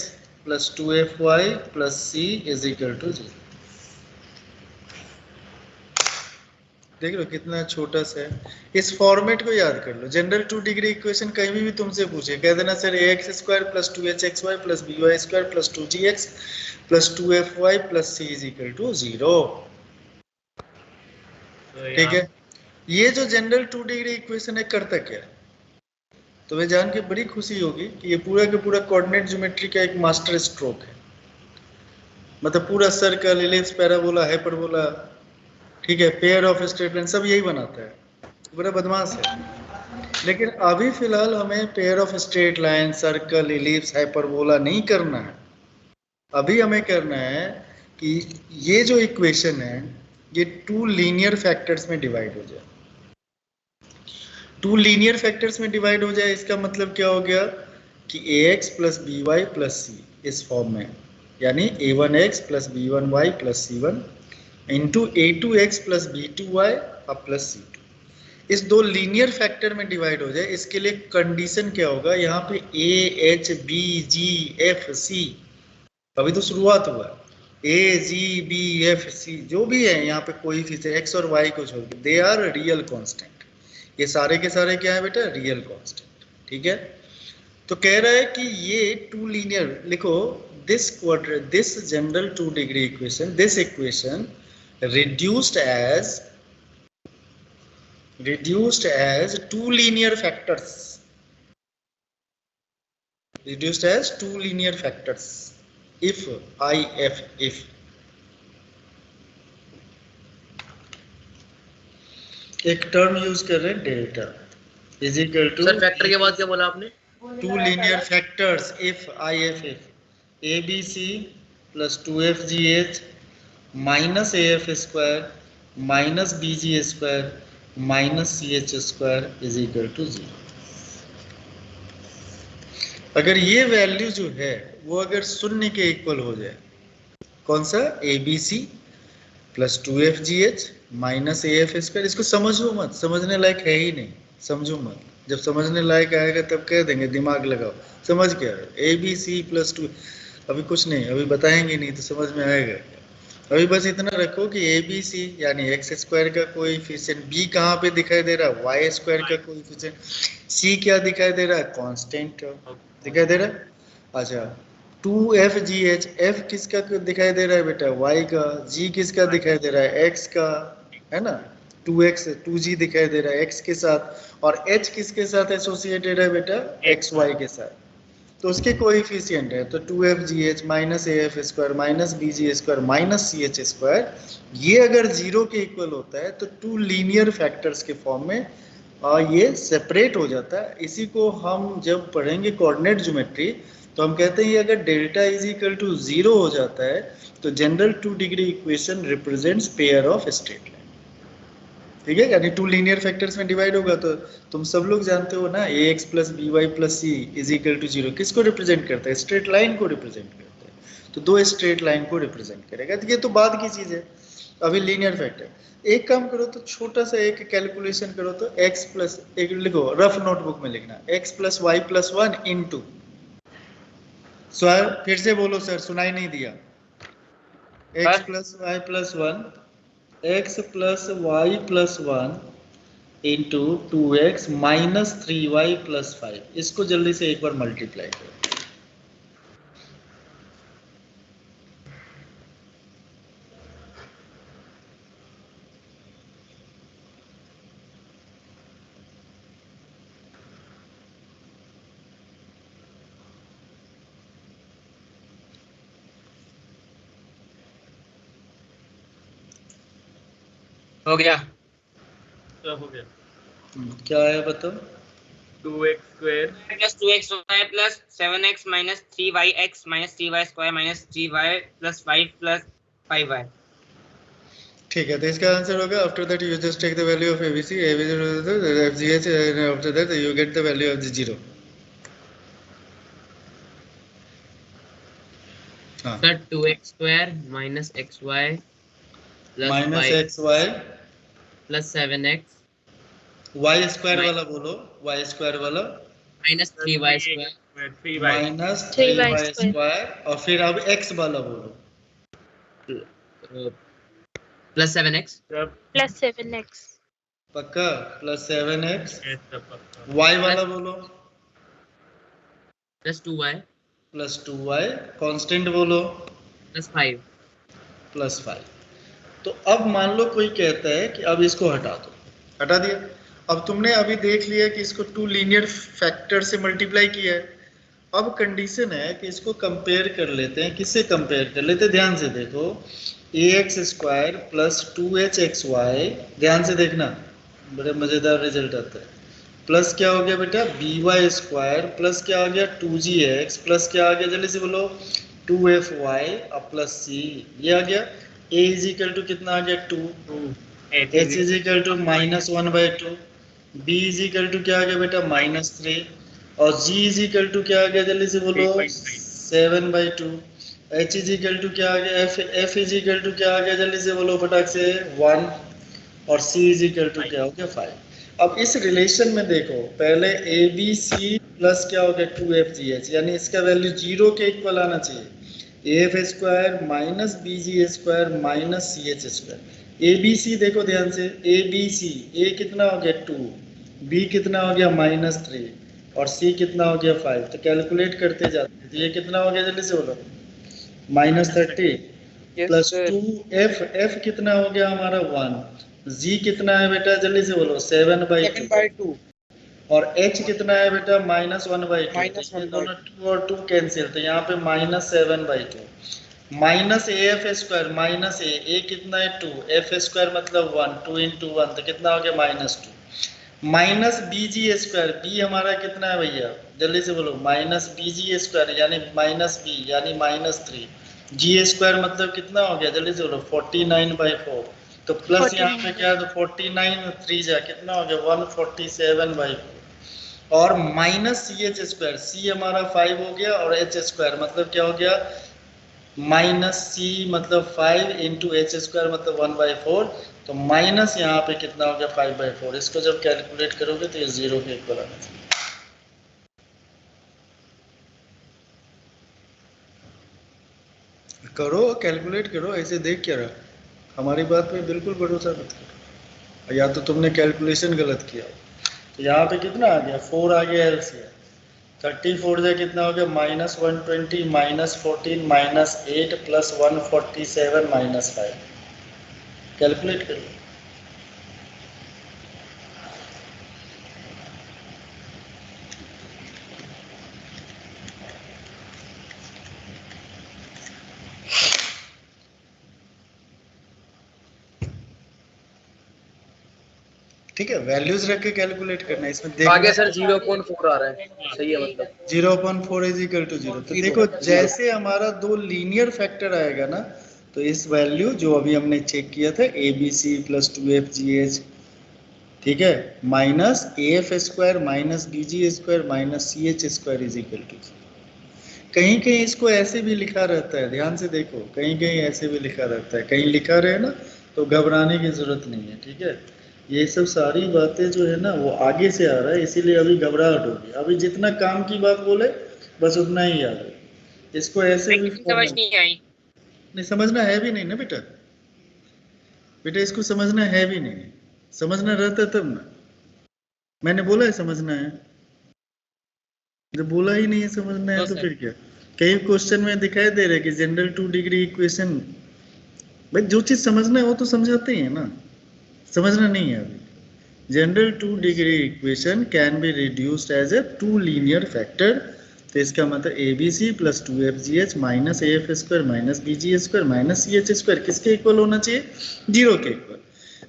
plus 2fy plus c is equal to 0। देख लो कितना छोटा सा है। इस फॉर्मेट को याद कर लो। जनरल 2 डिग्री इक्वेशन कहीं भी तुमसे पूछे, कह देना sir ax square plus 2hxy plus by square plus 2gx plus 2fy plus c is equal to 0। ठीक है, ये जो जनरल 2 डिग्री इक्वेशन है करता क्या है? तुम्हें जान के बड़ी खुशी होगी कि ये पूरा का पूरा कोऑर्डिनेट ज्योमेट्री का एक मास्टर स्ट्रोक है। मतलब पूरा सर्कल, इलिप्स, पैराबोला, हाइपरबोला, ठीक है, पेयर ऑफ स्ट्रेट लाइन, सब यही बनाता है। बड़ा बदमाश है। लेकिन अभी फिलहाल हमें pair of straight line, circle, ellipse, hyperbola नहीं करना है। अभी हमें करना है कि ये जो इक्वेशन है ये 2 लीनियर फैक्टर्स में डिवाइड हो जाए। 2 लीनियर फैक्टर्स में डिवाइड हो जाए, इसका मतलब क्या हो गया कि ax plus by plus c इस फॉर्म में, यानी a1x plus b1y plus c1 into a2x plus b2y और प्लस c2 इस 2 लीनियर फैक्टर में डिवाइड हो जाए। इसके लिए कंडीशन क्या होगा, यहाँ पे a h b g f c, अभी तो शुरुआत हुआ, a g b f c जो भी है यहाँ पे कोएफिशिएंट x और y को छोड़ के दे आर रियल कांस्टेंट। ये सारे के सारे क्या है बेटा, रियल कांस्टेंट। ठीक है, तो कह रहा है कि ये 2 लीनियर, लिखो this general 2 degree equation, this equation reduced as 2 linear factors, reduced as 2 linear factors if एक टर्म यूज कर रहे हैं delta is equal to, sir factor के बाद क्या बोला आपने? 2 linear factors if abc plus 2fgh minus af square minus bg square minus ch square is equal to 0। अगर ये वैल्यू जो है वो अगर शून्य के इक्वल हो जाए, कौन सा, abc plus 2fgh minus af square, इसको समझो मत, समझने लायक है ही नहीं, समझो मत। जब समझने लायक आएगा तब कह देंगे दिमाग लगाओ। समझ क्या है, abc प्लस 2, अभी कुछ नहीं, अभी बताएंगे नहीं तो समझ में आएगा। अभी बस इतना रखो कि abc यानी x स्क्वायर का कोएफिशिएंट, b कहाँ पे दिखाई दे रहा है, y स्क्वायर का कोएफिशिएंट, c क्या दिखाई दे रहा है, कांस्टेंट दिखाई दे रहा है। अच्छा 2fgh, f किसका दिखाई दे रहा है बेटा, y का, g किसका दिखाई दे रहा है, x का, है ना, 2x 2g दिखाई दे रहा है x के साथ, और h किसके साथ एसोसिएटेड है बेटा, xy के साथ, तो उसके कोएफिशिएंट है। तो 2fgh minus af square minus bg square minus ch square, ये अगर 0 के इक्वल होता है तो 2 लीनियर फैक्टर्स के फॉर्म में ये सेपरेट हो जाता है। इसी को हम जब पढ़ेंगे कोऑर्डिनेट ज्योमेट्री तो हम कहते हैं ये अगर डेल्टा इज इक्वल टू 0 हो जाता है तो general 2 degree equation represents pair of straight line. ठीक है, यानी 2 लीनियर फैक्टर्स में डिवाइड होगा तो तुम सब लोग जानते हो ना, ax plus by plus c is equal to 0 किसको रिप्रेजेंट करता है, स्ट्रेट लाइन को रिप्रेजेंट करता है। तो 2 स्ट्रेट लाइन को रिप्रेजेंट करेगा। तो ये तो बाद की चीज है, अभी लीनियर फैक्टर। एक काम करो तो छोटा सा एक कैलकुलेशन करो, तो x प्लस, एक लिखो रफ नोटबुक में लिखना, x plus y plus 1 into, sir फिर से बोलो सर, सुनाई नहीं दिया, x plus y plus 1, x plus y plus 1 into 2x minus 3y plus 5, इसको जल्दी से एक बार मल्टीप्लाई करो। हो गया, तो हो गया, क्या है बताओ, 2x square plus 2xy plus 7x minus 3yx minus 3y square minus 3y plus 5 plus 5y। ठीक है, तो इसका आंसर होगा after that you just take the value of abc fgh and after that you get the value of the 0। हाँ, sir 2x square minus xy plus minus xy plus 7x y square वाला बोलो, y square वाला minus 3y square 3y minus 3y 3y square, और फिर अब x वाला बोलो plus 7x सब प्लस 7x पक्का प्लस 7x Yes, sir, पक्का। y वाला बोलो plus 2y plus 2y constant बोलो प्लस 5। प्लस 5। तो अब मान लो कोई कहता है कि अब इसको हटा दो, हटा दिया। अब तुमने अभी देख लिया कि इसको 2 लीनियर फैक्टर से मल्टीप्लाई किया है। अब कंडीशन है कि इसको कंपेयर कर लेते हैं। किससे कंपेयर कर लेते हैं? ध्यान से देखो, ax स्क्वायर प्लस 2hxy, ध्यान से देखना बड़े मजेदार रिजल्ट आता है। प्लस क्या हो गया बेटा by स्क्वायर प्लस क्या आ गया 2gx प्लस क्या आ गया जल्दी से बोलो 2fy और प्लस c, ये आ गया। a इज इक्वल टू कितना आ गया 2, h is equal to -1/2, b is equal to क्या आ गया बेटा -3 और g इज इक्वल टू क्या आ गया जल्दी से बोलो 7/2, h इज इक्वल टू क्या आ गया f इज इक्वल टू क्या आ गया जल्दी से बोलो फटाक से 1 और c इज इक्वल टू क्या हो गया 5। अब इस रिलेशन में देखो, पहले ए बी सी प्लस क्या हो गया 2fgh, यानी इसका वैल्यू 0 के इक्वल आना चाहिए। af square minus bg square minus ch square. A B C देखो ध्यान से, ए बी सी, ए कितना हो गया 2, b कितना हो गया -3 और c कितना हो गया 5। तो कैलकुलेट करते जाते हैं, तो ये कितना हो गया जल्दी से बोलो -30 प्लस 2f, f कितना हो गया हमारा 1, g कितना है बेटा जल्दी से बोलो 7/2 और h कितना है बेटा -1/2। दोनों 2 और 2 कैंसिल, तो यहाँ पे -7/2 minus af square minus a कितना है 2, f स्क्वायर मतलब 1, 2 × 1 तो कितना हो गया -2 माइनस bg स्क्वायर, b हमारा कितना है भैया जल्दी से बोलो माइनस bg स्क्वायर यानी -b यानी -3, g स्क्वायर मतलब कितना हो गया जल्दी से बोलो 49/4। तो प्लस यहाँ पे क्या है तो 49 3 जा कितना हो गया 147/4 और माइनस ch स्क्वायर, c हमारा 5 हो गया और h स्क्वायर मतलब क्या हो गया -c मतलब 5 × h स्क्वायर मतलब 1/4। तो माइनस यहाँ पे कितना हो गया 5/4। इसको जब कैलकुलेट करोगे तो ये 0 के इक्वल आना चाहिए। करो कैलकुलेट करो, ऐसे देख क्या रहा, हमारी बात पे बिल्कुल भरोसा मत करो। या तो तुमने कैलकुलेशन गलत किया। तो यहाँ पे कितना आ गया 4 आ गया एलसीएम 34 से कितना हो गया -120 -14 -8 प्लस 147 -5। कैलकुलेट करो। ठीक है, वैल्यूज रख के कैलकुलेट करना है। इसमें आगे सर 0.4 आ रहा है, सही है मतलब 0.4 इज इक्वल टू 0। तो देखो जैसे हमारा 2 लीनियर फैक्टर आएगा ना, तो इस वैल्यू जो अभी हमने चेक किया था ABC प्लस 2fgh, ठीक है, minus AF square minus BG square minus CH square is equal to. कहीं कहीं इसको ऐसे भी लिखा रहता है, ध्यान से देखो, कहीं कहीं ऐसे भी लिखा रहता है, कहीं लिखा रहे ना तो घबराने की जरूरत नहीं है। ठीक है, ये सब सारी बातें जो है ना वो आगे से आ रहा है, इसीलिए अभी घबराहट होगी। अभी जितना काम की बात बोले बस उतना ही याद है। इसको ऐसे भी समझ नहीं आई। नहीं समझना है भी नहीं ना बेटा, बेटा इसको समझना है भी नहीं, समझना रहता तब ना। मैंने बोला है समझना है, जब बोला ही नहीं है समझना है तो फिर क्या। कई क्वेश्चन में दिखाई दे रहा है कि जनरल 2 डिग्री इक्वेशन, भाई जो चीज समझना है वो तो समझाते ही है ना, समझना नहीं है अभी। General 2 degree equation can be reduced as a 2 linear factor. तो इसका मतलब ABC plus 2fgh minus AF square minus BG square minus CH square किसके इक्वल होना चाहिए 0 के इक्वल।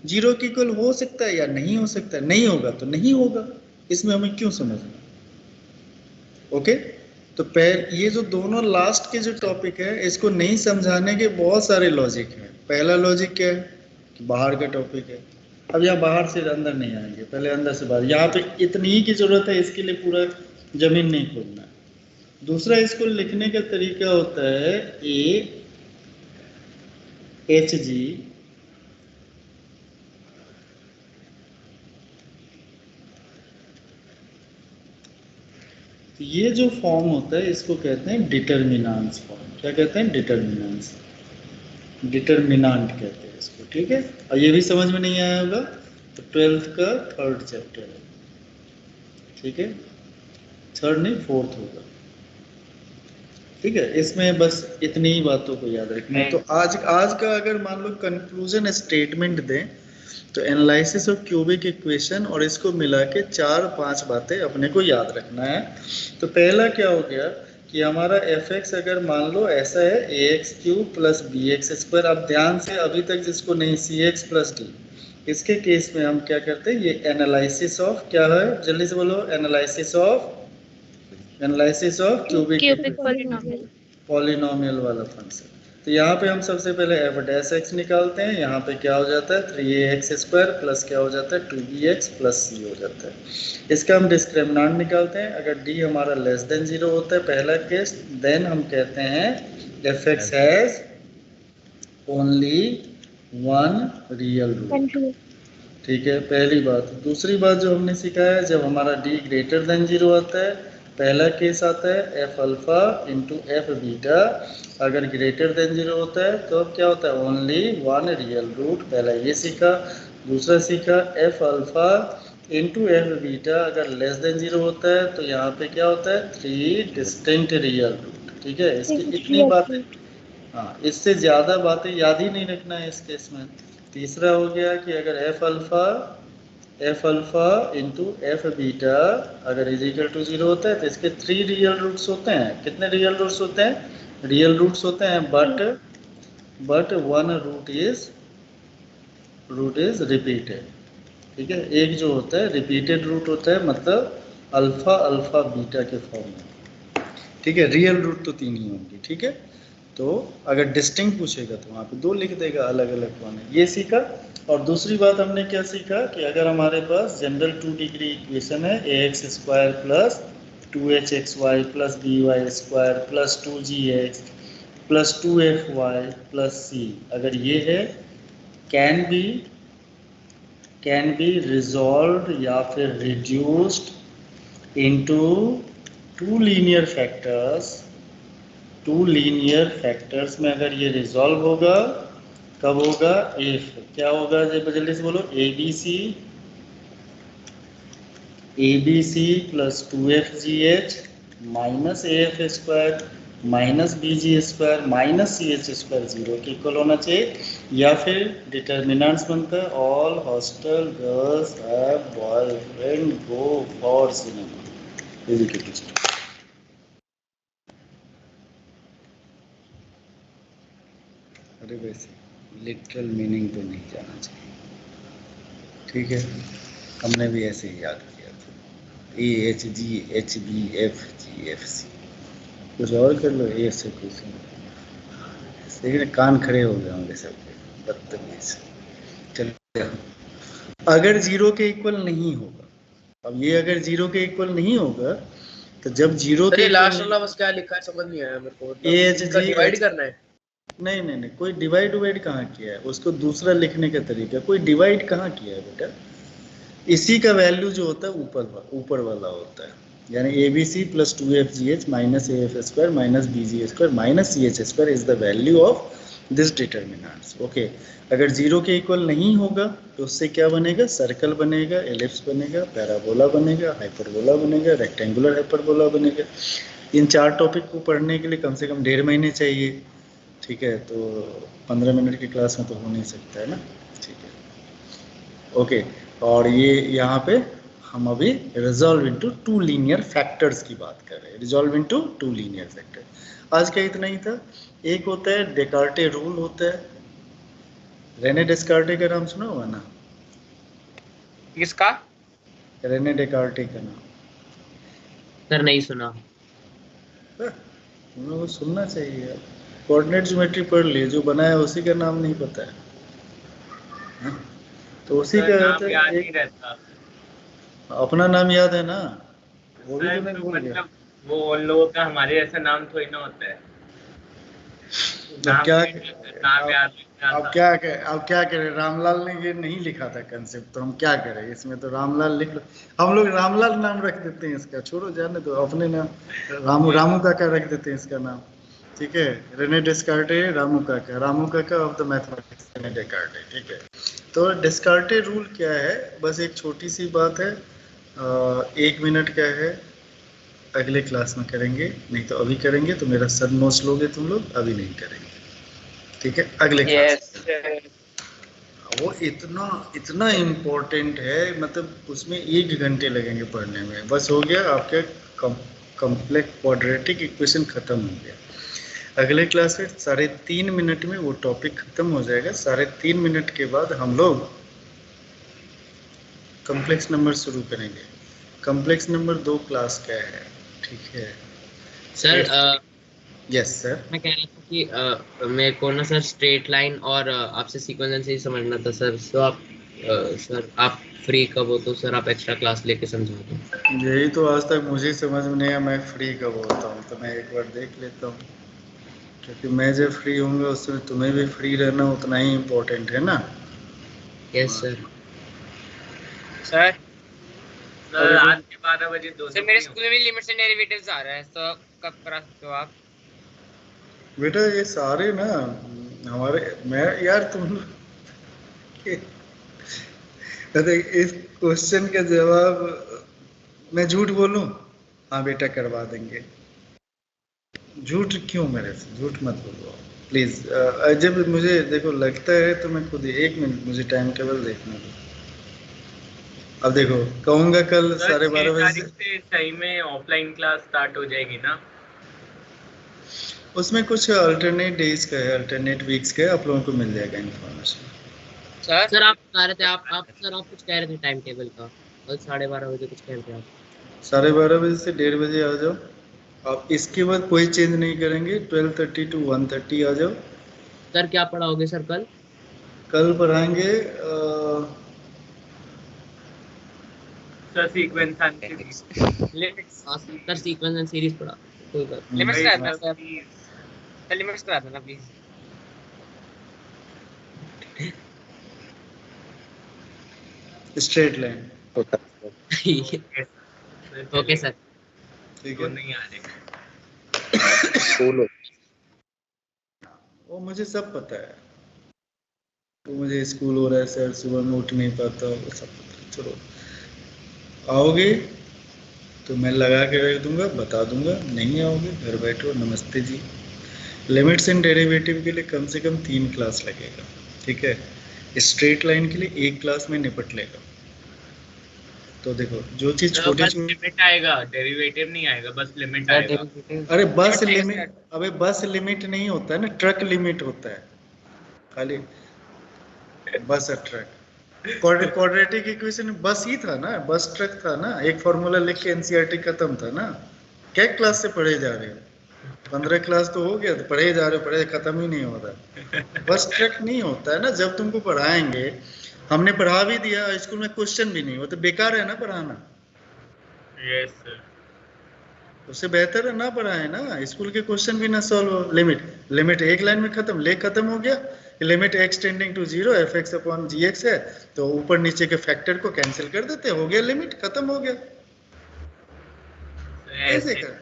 0 के इक्वल हो सकता है या नहीं हो सकता है, नहीं होगा तो नहीं होगा, इसमें हमें क्यों समझना। ओके, तो ये जो दोनों लास्ट के जो टॉपिक है इसको नहीं समझाने के बहुत सारे लॉजिक हैं। पहला लॉजिक क्या है कि बाहर का टॉपिक है। अब यहाँ बाहर से अंदर नहीं आएंगे, पहले अंदर से बाहर। यहाँ पे इतनी ही की जरूरत है, इसके लिए पूरा जमीन नहीं खोलना है। दूसरा इसको लिखने का तरीका होता है AHG तो ये जो फॉर्म होता है इसको कहते हैं डिटर्मिनांट्स फॉर्म। क्या कहते हैं डिटर्मिनांट कहते हैं इसको। ठीक है, और ये भी समझ में नहीं आया होगा तो 12th का 3rd चैप्टर है, ठीक है, 3rd नहीं 4th होगा, ठीक है। इसमें बस इतनी ही बातों को याद रखना है। तो आज का अगर मान लो कंक्लूजन स्टेटमेंट दें तो एनालिसिस ऑफ क्यूबिक इक्वेशन और इसको मिला के 4-5 बातें अपने को याद रखना है। तो पहला क्या हो गया कि हमारा fx अगर मान लो ऐसा है ax³ प्लस bx²। अब ध्यान से अभी तक जिसको नहीं cx प्लस d, इसके केस में हम क्या करते हैं, ये एनालिसिस ऑफ क्या है, जल्दी से बोलो, एनालिसिस ऑफ क्यूबिक पॉलिनोमियल वाला फंक्शन। तो यहाँ पे हम सबसे पहले f' निकालते हैं, यहाँ पे क्या हो जाता है 3ax² प्लस क्या हो जाता है 2bx प्लस c हो जाता है। इसका हम डिस्क्रिमिनेंट निकालते हैं, अगर d हमारा लेस देन 0 होता है पहला केस, देन हम कहते हैं fx has only one real root, ठीक है, पहली बात। दूसरी बात जो हमने सीखा है, जब हमारा d ग्रेटर देन 0 आता है, पहला केस आता है f alpha into f beta, अगर ग्रेटर देन 0 होता है तो अब क्या होता है ओनली वन रियल रूट, पहला ये सीखा। दूसरा सीखा f alpha into f beta, अगर लेस देन 0 होता है तो यहाँ पे क्या होता है 3 डिस्टिंक्ट रियल रूट, ठीक है। इसकी इतनी बातें, हाँ, इससे ज़्यादा बातें याद ही नहीं रखना है इस केस में। तीसरा हो गया कि अगर f alpha into f beta अगर इज इक्वल टू 0 होता है तो इसके 3 रियल रूट्स होते हैं। कितने रियल रूट्स होते हैं, रियल रूट्स होते हैं, but one root is repeated, ठीक है। एक जो होता है रिपीटेड रूट होता है, मतलब अल्फा बीटा के फॉर्म में, ठीक है। रियल रूट तो 3 ही होंगे, ठीक है। तो अगर डिस्टिंक्ट पूछेगा तो वहाँ पे 2 लिख देगा, अलग अलग कौन है, ये सीखा। और दूसरी बात हमने क्या सीखा कि अगर हमारे पास जनरल 2 डिग्री इक्वेशन है ax² plus 2hxy plus by² plus 2gx plus 2fy plus c, अगर ये है कैन बी रिजॉल्व या फिर रिड्यूस्ड इनटू 2 लीनियर फैक्टर्स में अगर ये रिजॉल्व होगा, कब होगा, इफ क्या होगा, जल्दी से बोलो, abc plus 2fgh minus af² minus bg² minus ch² 0 के इक्वल होना चाहिए, या फिर डिटर्मिनेंट्स बनता है all hostel girls have boyfriend go for cinema. अरे वैसे लिटरल मीनिंग तो नहीं जाना चाहिए, ठीक है, हमने भी ऐसे ही याद किया था, AHGHBFGFC, कुछ और कर लो, ए से कुछ लेकिन कान खड़े हो गए होंगे सबके, बदतमीज। चलो, अगर 0 के इक्वल नहीं होगा, अब ये अगर 0 के इक्वल नहीं होगा तो जब 0 के लास्ट वाला बस क्या लिखा है समझ नहीं आया मेरे को, AHG डिवाइड करना है। नहीं, कोई डिवाइड कहाँ किया है, उसको दूसरा लिखने का तरीका, कोई डिवाइड कहाँ किया है बेटा, इसी का वैल्यू जो होता है ऊपर वाला होता है, यानी ABC plus 2fgh minus af² minus bg² minus ch² is the value of this determinants, okay. अगर 0 के इक्वल नहीं होगा तो उससे क्या बनेगा, सर्कल बनेगा, एलिप्स बनेगा, पैराबोला बनेगा, हाइपरबोला बनेगा, रेक्टेंगुलर हाइपरबोला बनेगा। इन 4 टॉपिक को पढ़ने के लिए कम से कम 1.5 महीने चाहिए, ठीक है। तो 15 मिनट की क्लास में तो हो नहीं सकता है ना, ठीक है, ओके। और ये यहाँ पे हम अभी रिजॉल्व इनटू 2 लीनियर फैक्टर्स की बात कर रहे हैं, रिजॉल्व इनटू 2 लीनियर फैक्टर। आज का इतना ही था। एक होता है डेकार्टे रूल होता है, रेने डेस्कार्टे का नाम सुना हुआ ना, किसका, रेने डेकार्टे का नाम सर नहीं सुना, तुम लोगों को सुनना चाहिए यार, कोऑर्डिनेट ज्योमेट्री पढ़ लिए, जो बनाया उसी का नाम नहीं पता है, हा? तो उसी का नाम याद नहीं रहता, अपना नाम याद है ना, वो भी तो नहीं भूल गया। मतलब वो उन लोगों का हमारे जैसा नाम थोड़ी ना होता है, अब क्या नाम याद अब क्या करें, रामलाल ने ये नहीं लिखा था कंसेप्ट, तो हम क्या करें, इसमें तो रामलाल लिख लो, हम लोग रामलाल नाम रख देते हैं इसका, छोड़ो जाने दो, अपने नाम रामू काका रख देते हैं इसका नाम, ठीक है। रेने डेस्कार्टे रामू काका ऑफ द मैथमेटिक्स, रेने डेस्कार्टे, ठीक है। तो डिस्कार्टेड रूल क्या है, बस एक छोटी सी बात है, 1 मिनट क्या है, अगले क्लास में करेंगे, नहीं तो अभी करेंगे तो मेरा सर नोट्स लोगे तुम लोग, अभी नहीं करेंगे, ठीक है, अगले क्लास में। वो इतना इम्पोर्टेंट है, मतलब उसमें 1 घंटे लगेंगे पढ़ने में, बस हो गया आपके कॉम्प्लेक्स क्वाड्रेटिक इक्वेशन खत्म हो गया। अगले क्लास में 3.5 मिनट में वो टॉपिक खत्म हो जाएगा। 3.5 मिनट के बाद हम लोग कॉम्प्लेक्स नंबर शुरू करेंगे। कॉम्प्लेक्स नंबर 2 क्लास का है, ठीक है सर। Yes sir. मैं कह रहा था कि मेरे को ना सर स्ट्रेट लाइन और आपसे सीक्वेंस से ही समझना था सर। तो आप सर आप फ्री कब हो तो सर आप एक्स्ट्रा क्लास लेके समझा दो। यही तो आज तक मुझे समझ में नहीं आया, मैं फ्री कब होता हूँ, तो मैं एक बार देख लेता हूँ, क्योंकि मैं जब फ्री होऊंगा उसमें तुम्हें भी फ्री रहना उतना ही इम्पोर्टेंट है ना। Yes sir. सर सर रात के 12 बजे सर मेरे स्कूल में भी लिमिट्स एंड डेरिवेटिव्स आ रहा है, तो कब करा सकते हो आप? बेटा ये सारे ना हमारे, मैं यार तुम देख इस क्वेश्चन का जवाब मैं झूठ बोलूं? हाँ बेटा करवा देंगे। झूठ क्यों, मेरे से झूठ मत बोलो प्लीज। जब मुझे देखो लगता है तो मैं खुद ही, 1 मिनट मुझे टाइम टेबल देखने दो। अब देखो कहूंगा कल 12:30 बजे से सही में ऑफलाइन क्लास स्टार्ट हो जाएगी ना? उसमें कुछ अल्टरनेट डेज का है, अल्टरनेट वीक्स का है, आप लोगों को मिल जाएगा इन्फॉर्मेशन। सर आप बता रहे थे आप कुछ कह रहे थे टाइम टेबल का, कल 12:30 बजे कुछ कह रहे थे आप। 12:30 बजे से 1:30 बजे आ जाओ आप, इसके बाद कोई चेंज नहीं करेंगे। 12:30 to 1:30 आ जाओ। सर क्या पढ़ाओगे सर कल? कल पढ़ाएंगे sir sequence and series, limits sir sequence and series पढ़ा, कोई बात लिमिट्स करा देना सर, लिमिट्स करा देना प्लीज। Straight line. नहीं। Okay sir. ठीक तो है, नहीं आ रहे। वो मुझे सब पता है, वो मुझे स्कूल हो रहा है सर, सुबह में उठ नहीं पाता, वो सब पता है। चलो आओगे तो मैं लगा के रख दूंगा, बता दूंगा, नहीं आओगे घर बैठो, नमस्ते जी। लिमिट्स एंड डेरिवेटिव के लिए कम से कम 3 क्लास लगेगा, ठीक है। स्ट्रेट लाइन के लिए 1 क्लास में निपट लेगा। तो देखो जो चीज छोटी छोटी, लिमिट आएगा, डेरिवेटिव नहीं आएगा, बस लिमिट आएगा। अरे बस लिमिट, अबे बस लिमिट नहीं होता है ना, ट्रक लिमिट होता है खाली, बस ट्रक। क्वाड्रेटिक इक्वेशन बस ही था ना, बस ट्रक था ना, एक फॉर्मूला लिख के एनसीईआरटी खत्म था ना। क्या क्लास से पढ़े जा रहे हो? 15 क्लास तो हो गया, तो पढ़े जा रहे हो, पढ़े खत्म ही नहीं होता। बस ट्रक नहीं होता है ना, जब तुमको पढ़ाएंगे, हमने पढ़ा भी दिया स्कूल में, क्वेश्चन भी नहीं हो तो बेकार है ना पढ़ाना। Yes sir. उससे बेहतर है ना पढ़ाए ना, स्कूल के क्वेश्चन भी ना सॉल्व हो। लिमिट एक लाइन में खत्म, ले खत्म हो गया। Limit x tending to 0 fx upon gx है, तो ऊपर नीचे के फैक्टर को कैंसिल कर देते, हो गया लिमिट, खत्म हो गया। ऐसे कर,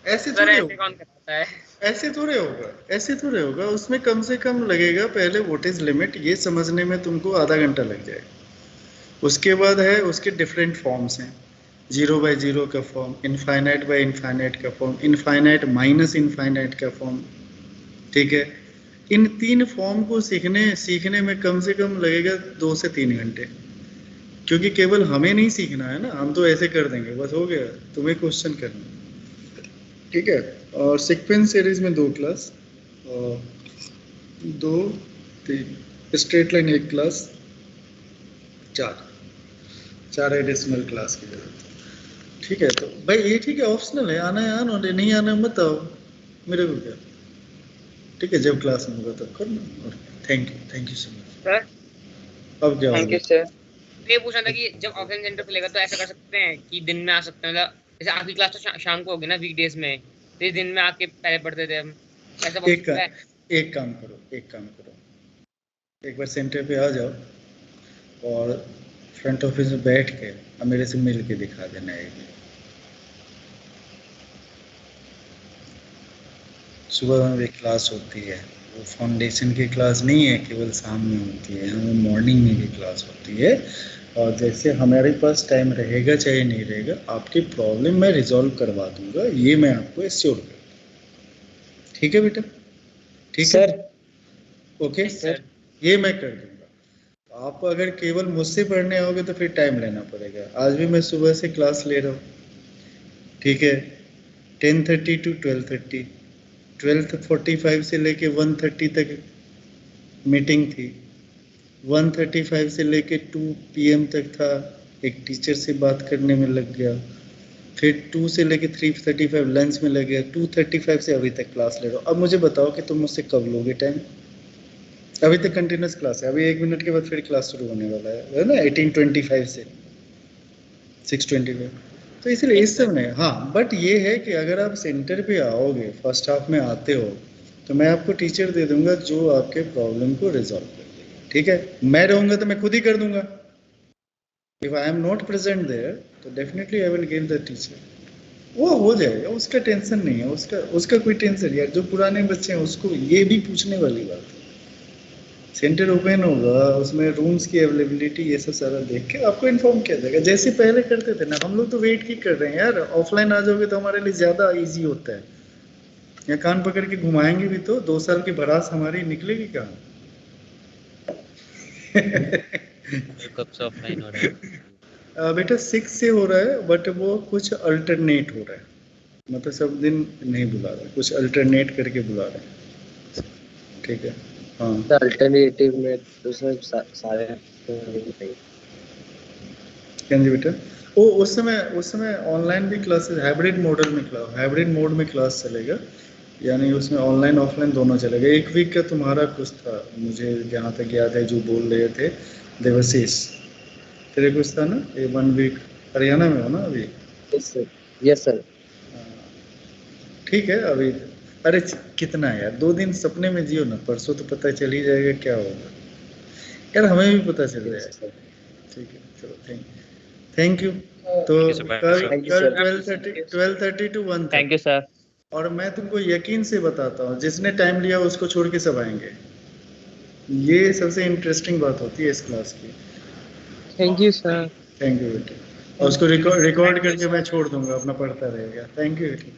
ऐसे सर थोड़े ऐसे होगा, कौन कराता है? ऐसे थोड़े होगा, ऐसे थोड़े होगा। उसमें कम से कम लगेगा पहले व्हाट इज लिमिट, ये समझने में तुमको आधा घंटा लग जाएगा। उसके बाद है उसके डिफरेंट फॉर्म्स हैं, 0 by 0 का फॉर्म, इनफाइनाइट बाय इनफाइनाइट का फॉर्म, इनफाइनाइट माइनस इनफाइनाइट का फॉर्म, ठीक है। इन 3 फॉर्म को सीखने में कम से कम लगेगा 2 से 3 घंटे, क्योंकि केवल हमें नहीं सीखना है ना, हम तो ऐसे कर देंगे बस हो गया, तुम्हें क्वेश्चन करना, ठीक है। और सीक्वेंस सीरीज में 2 class, 2 3 straight line 1 class, 4 additional class की जरूरत है, ठीक है। तो भाई ये ठीक है, ऑप्शनल है, आना है आना, नहीं आना है मत आओ, मेरे को क्या, ठीक है। जब क्लास में होगा तब करना। और thank you so much sir अब क्या थैंक होगा? You sir. ये पूछना था कि जब ऑफलाइन सेंटर खुलेगा तो ऐसा कर सकते हैं कि दिन में आ सकते हैं, मतलब जैसे आपकी क्लास तो शाम को होगी ना वीकडेज में, तो इस दिन में आके पहले पढ़ते थे हम, ऐसा हो सकता है? एक काम करो, एक बार सेंटर पे आ जाओ और फ्रंट ऑफिस में बैठ के अब मेरे से मिल के दिखा देना है। सुबह में भी क्लास होती है, तो फाउंडेशन की क्लास नहीं है केवल शाम में होती है, हमें मॉर्निंग में भी क्लास होती है। और जैसे हमारे पास टाइम रहेगा चाहे नहीं रहेगा, आपकी प्रॉब्लम मैं रिजॉल्व करवा दूंगा, ये मैं आपको एश्योर कर दूंगा। ठीक है बेटा? ठीक है सर। Okay sir. ये मैं कर दूंगा। आप अगर केवल मुझसे पढ़ने आओगे तो फिर टाइम लेना पड़ेगा। आज भी मैं सुबह से क्लास ले रहा हूँ, ठीक है, 10:30 to 12:30, 12:45 से लेके 1:30 तक मीटिंग थी, 1:35 से लेके 2 PM तक था, एक टीचर से बात करने में लग गया, फिर 2 से लेके 3:35 लंच में लग गया, 2:35 से अभी तक क्लास ले रहा हूँ। अब मुझे बताओ कि तुम मुझसे कब लोगे टाइम? अभी तक कंटिन्यूस क्लास है, अभी 1 मिनट के बाद फिर क्लास शुरू होने वाला है ना, 18:25 से 6:25। तो इसलिए इस सब नहीं, हाँ बट ये है कि अगर आप सेंटर पे आओगे, फर्स्ट हाफ में आते हो, तो मैं आपको टीचर दे दूंगा जो आपके प्रॉब्लम को रिजॉल्व कर देगा। ठीक है, मैं रहूंगा तो मैं खुद ही कर दूंगा। If I am not present there तो definitely I will give the teacher, वो हो जाएगा, उसका टेंशन नहीं है, उसका कोई टेंशन यार। जो पुराने बच्चे हैं उसको ये भी पूछने वाली बात है। सेंटर ओपन होगा, उसमें रूम्स की अवेलेबिलिटी ये सब सारा देख के आपको इन्फॉर्म किया जाएगा, जैसे पहले करते थे ना। हम लोग तो वेट की कर रहे हैं यार, ऑफलाइन आ जाओगे तो हमारे लिए ज़्यादा इजी होता है। या कान पकड़ के घुमाएंगे भी तो 2 साल की भड़ास हमारी निकलेगी कहाँ? कब से ऑफलाइन हो रहा है? बेटा 6 से हो रहा है, बट वो कुछ अल्टरनेट हो रहा है, मतलब सब दिन नहीं बुला रहा, कुछ अल्टरनेट करके बुला रहे हैं। ठीक है, हाँ अल्टरनेटिव में तो सर सारे क्या जी बेटा? वो उस समय ऑनलाइन भी क्लासेस, हाइब्रिड मोड में क्लास चलेगा, यानी उसमें ऑनलाइन ऑफलाइन दोनों चलेगा। 1 वीक का तुम्हारा कुछ था, मुझे जहाँ तक याद है, जो बोल रहे थे देवशीष, तेरे कुछ था ना, ये 1 वीक हरियाणा में हो ना अभी? Yes sir. ठीक है, अभी अरे कितना है यार, 2 दिन सपने में जियो ना, परसों तो पता चल ही जाएगा क्या होगा यार, हमें भी पता चल जाएगा। ठीक है, चलो थैंक यू। तो कल 12:30 to 1 तक। Thank you sir. और मैं तुमको यकीन से बताता हूँ, जिसने टाइम लिया उसको छोड़ के सब आएंगे, ये सबसे इंटरेस्टिंग बात होती है इस क्लास की। Thank you sir. Thank you बेटा, और उसको रिकॉर्ड करके मैं छोड़ दूंगा, अपना पढ़ता रहेगा। थैंक यू बेटा।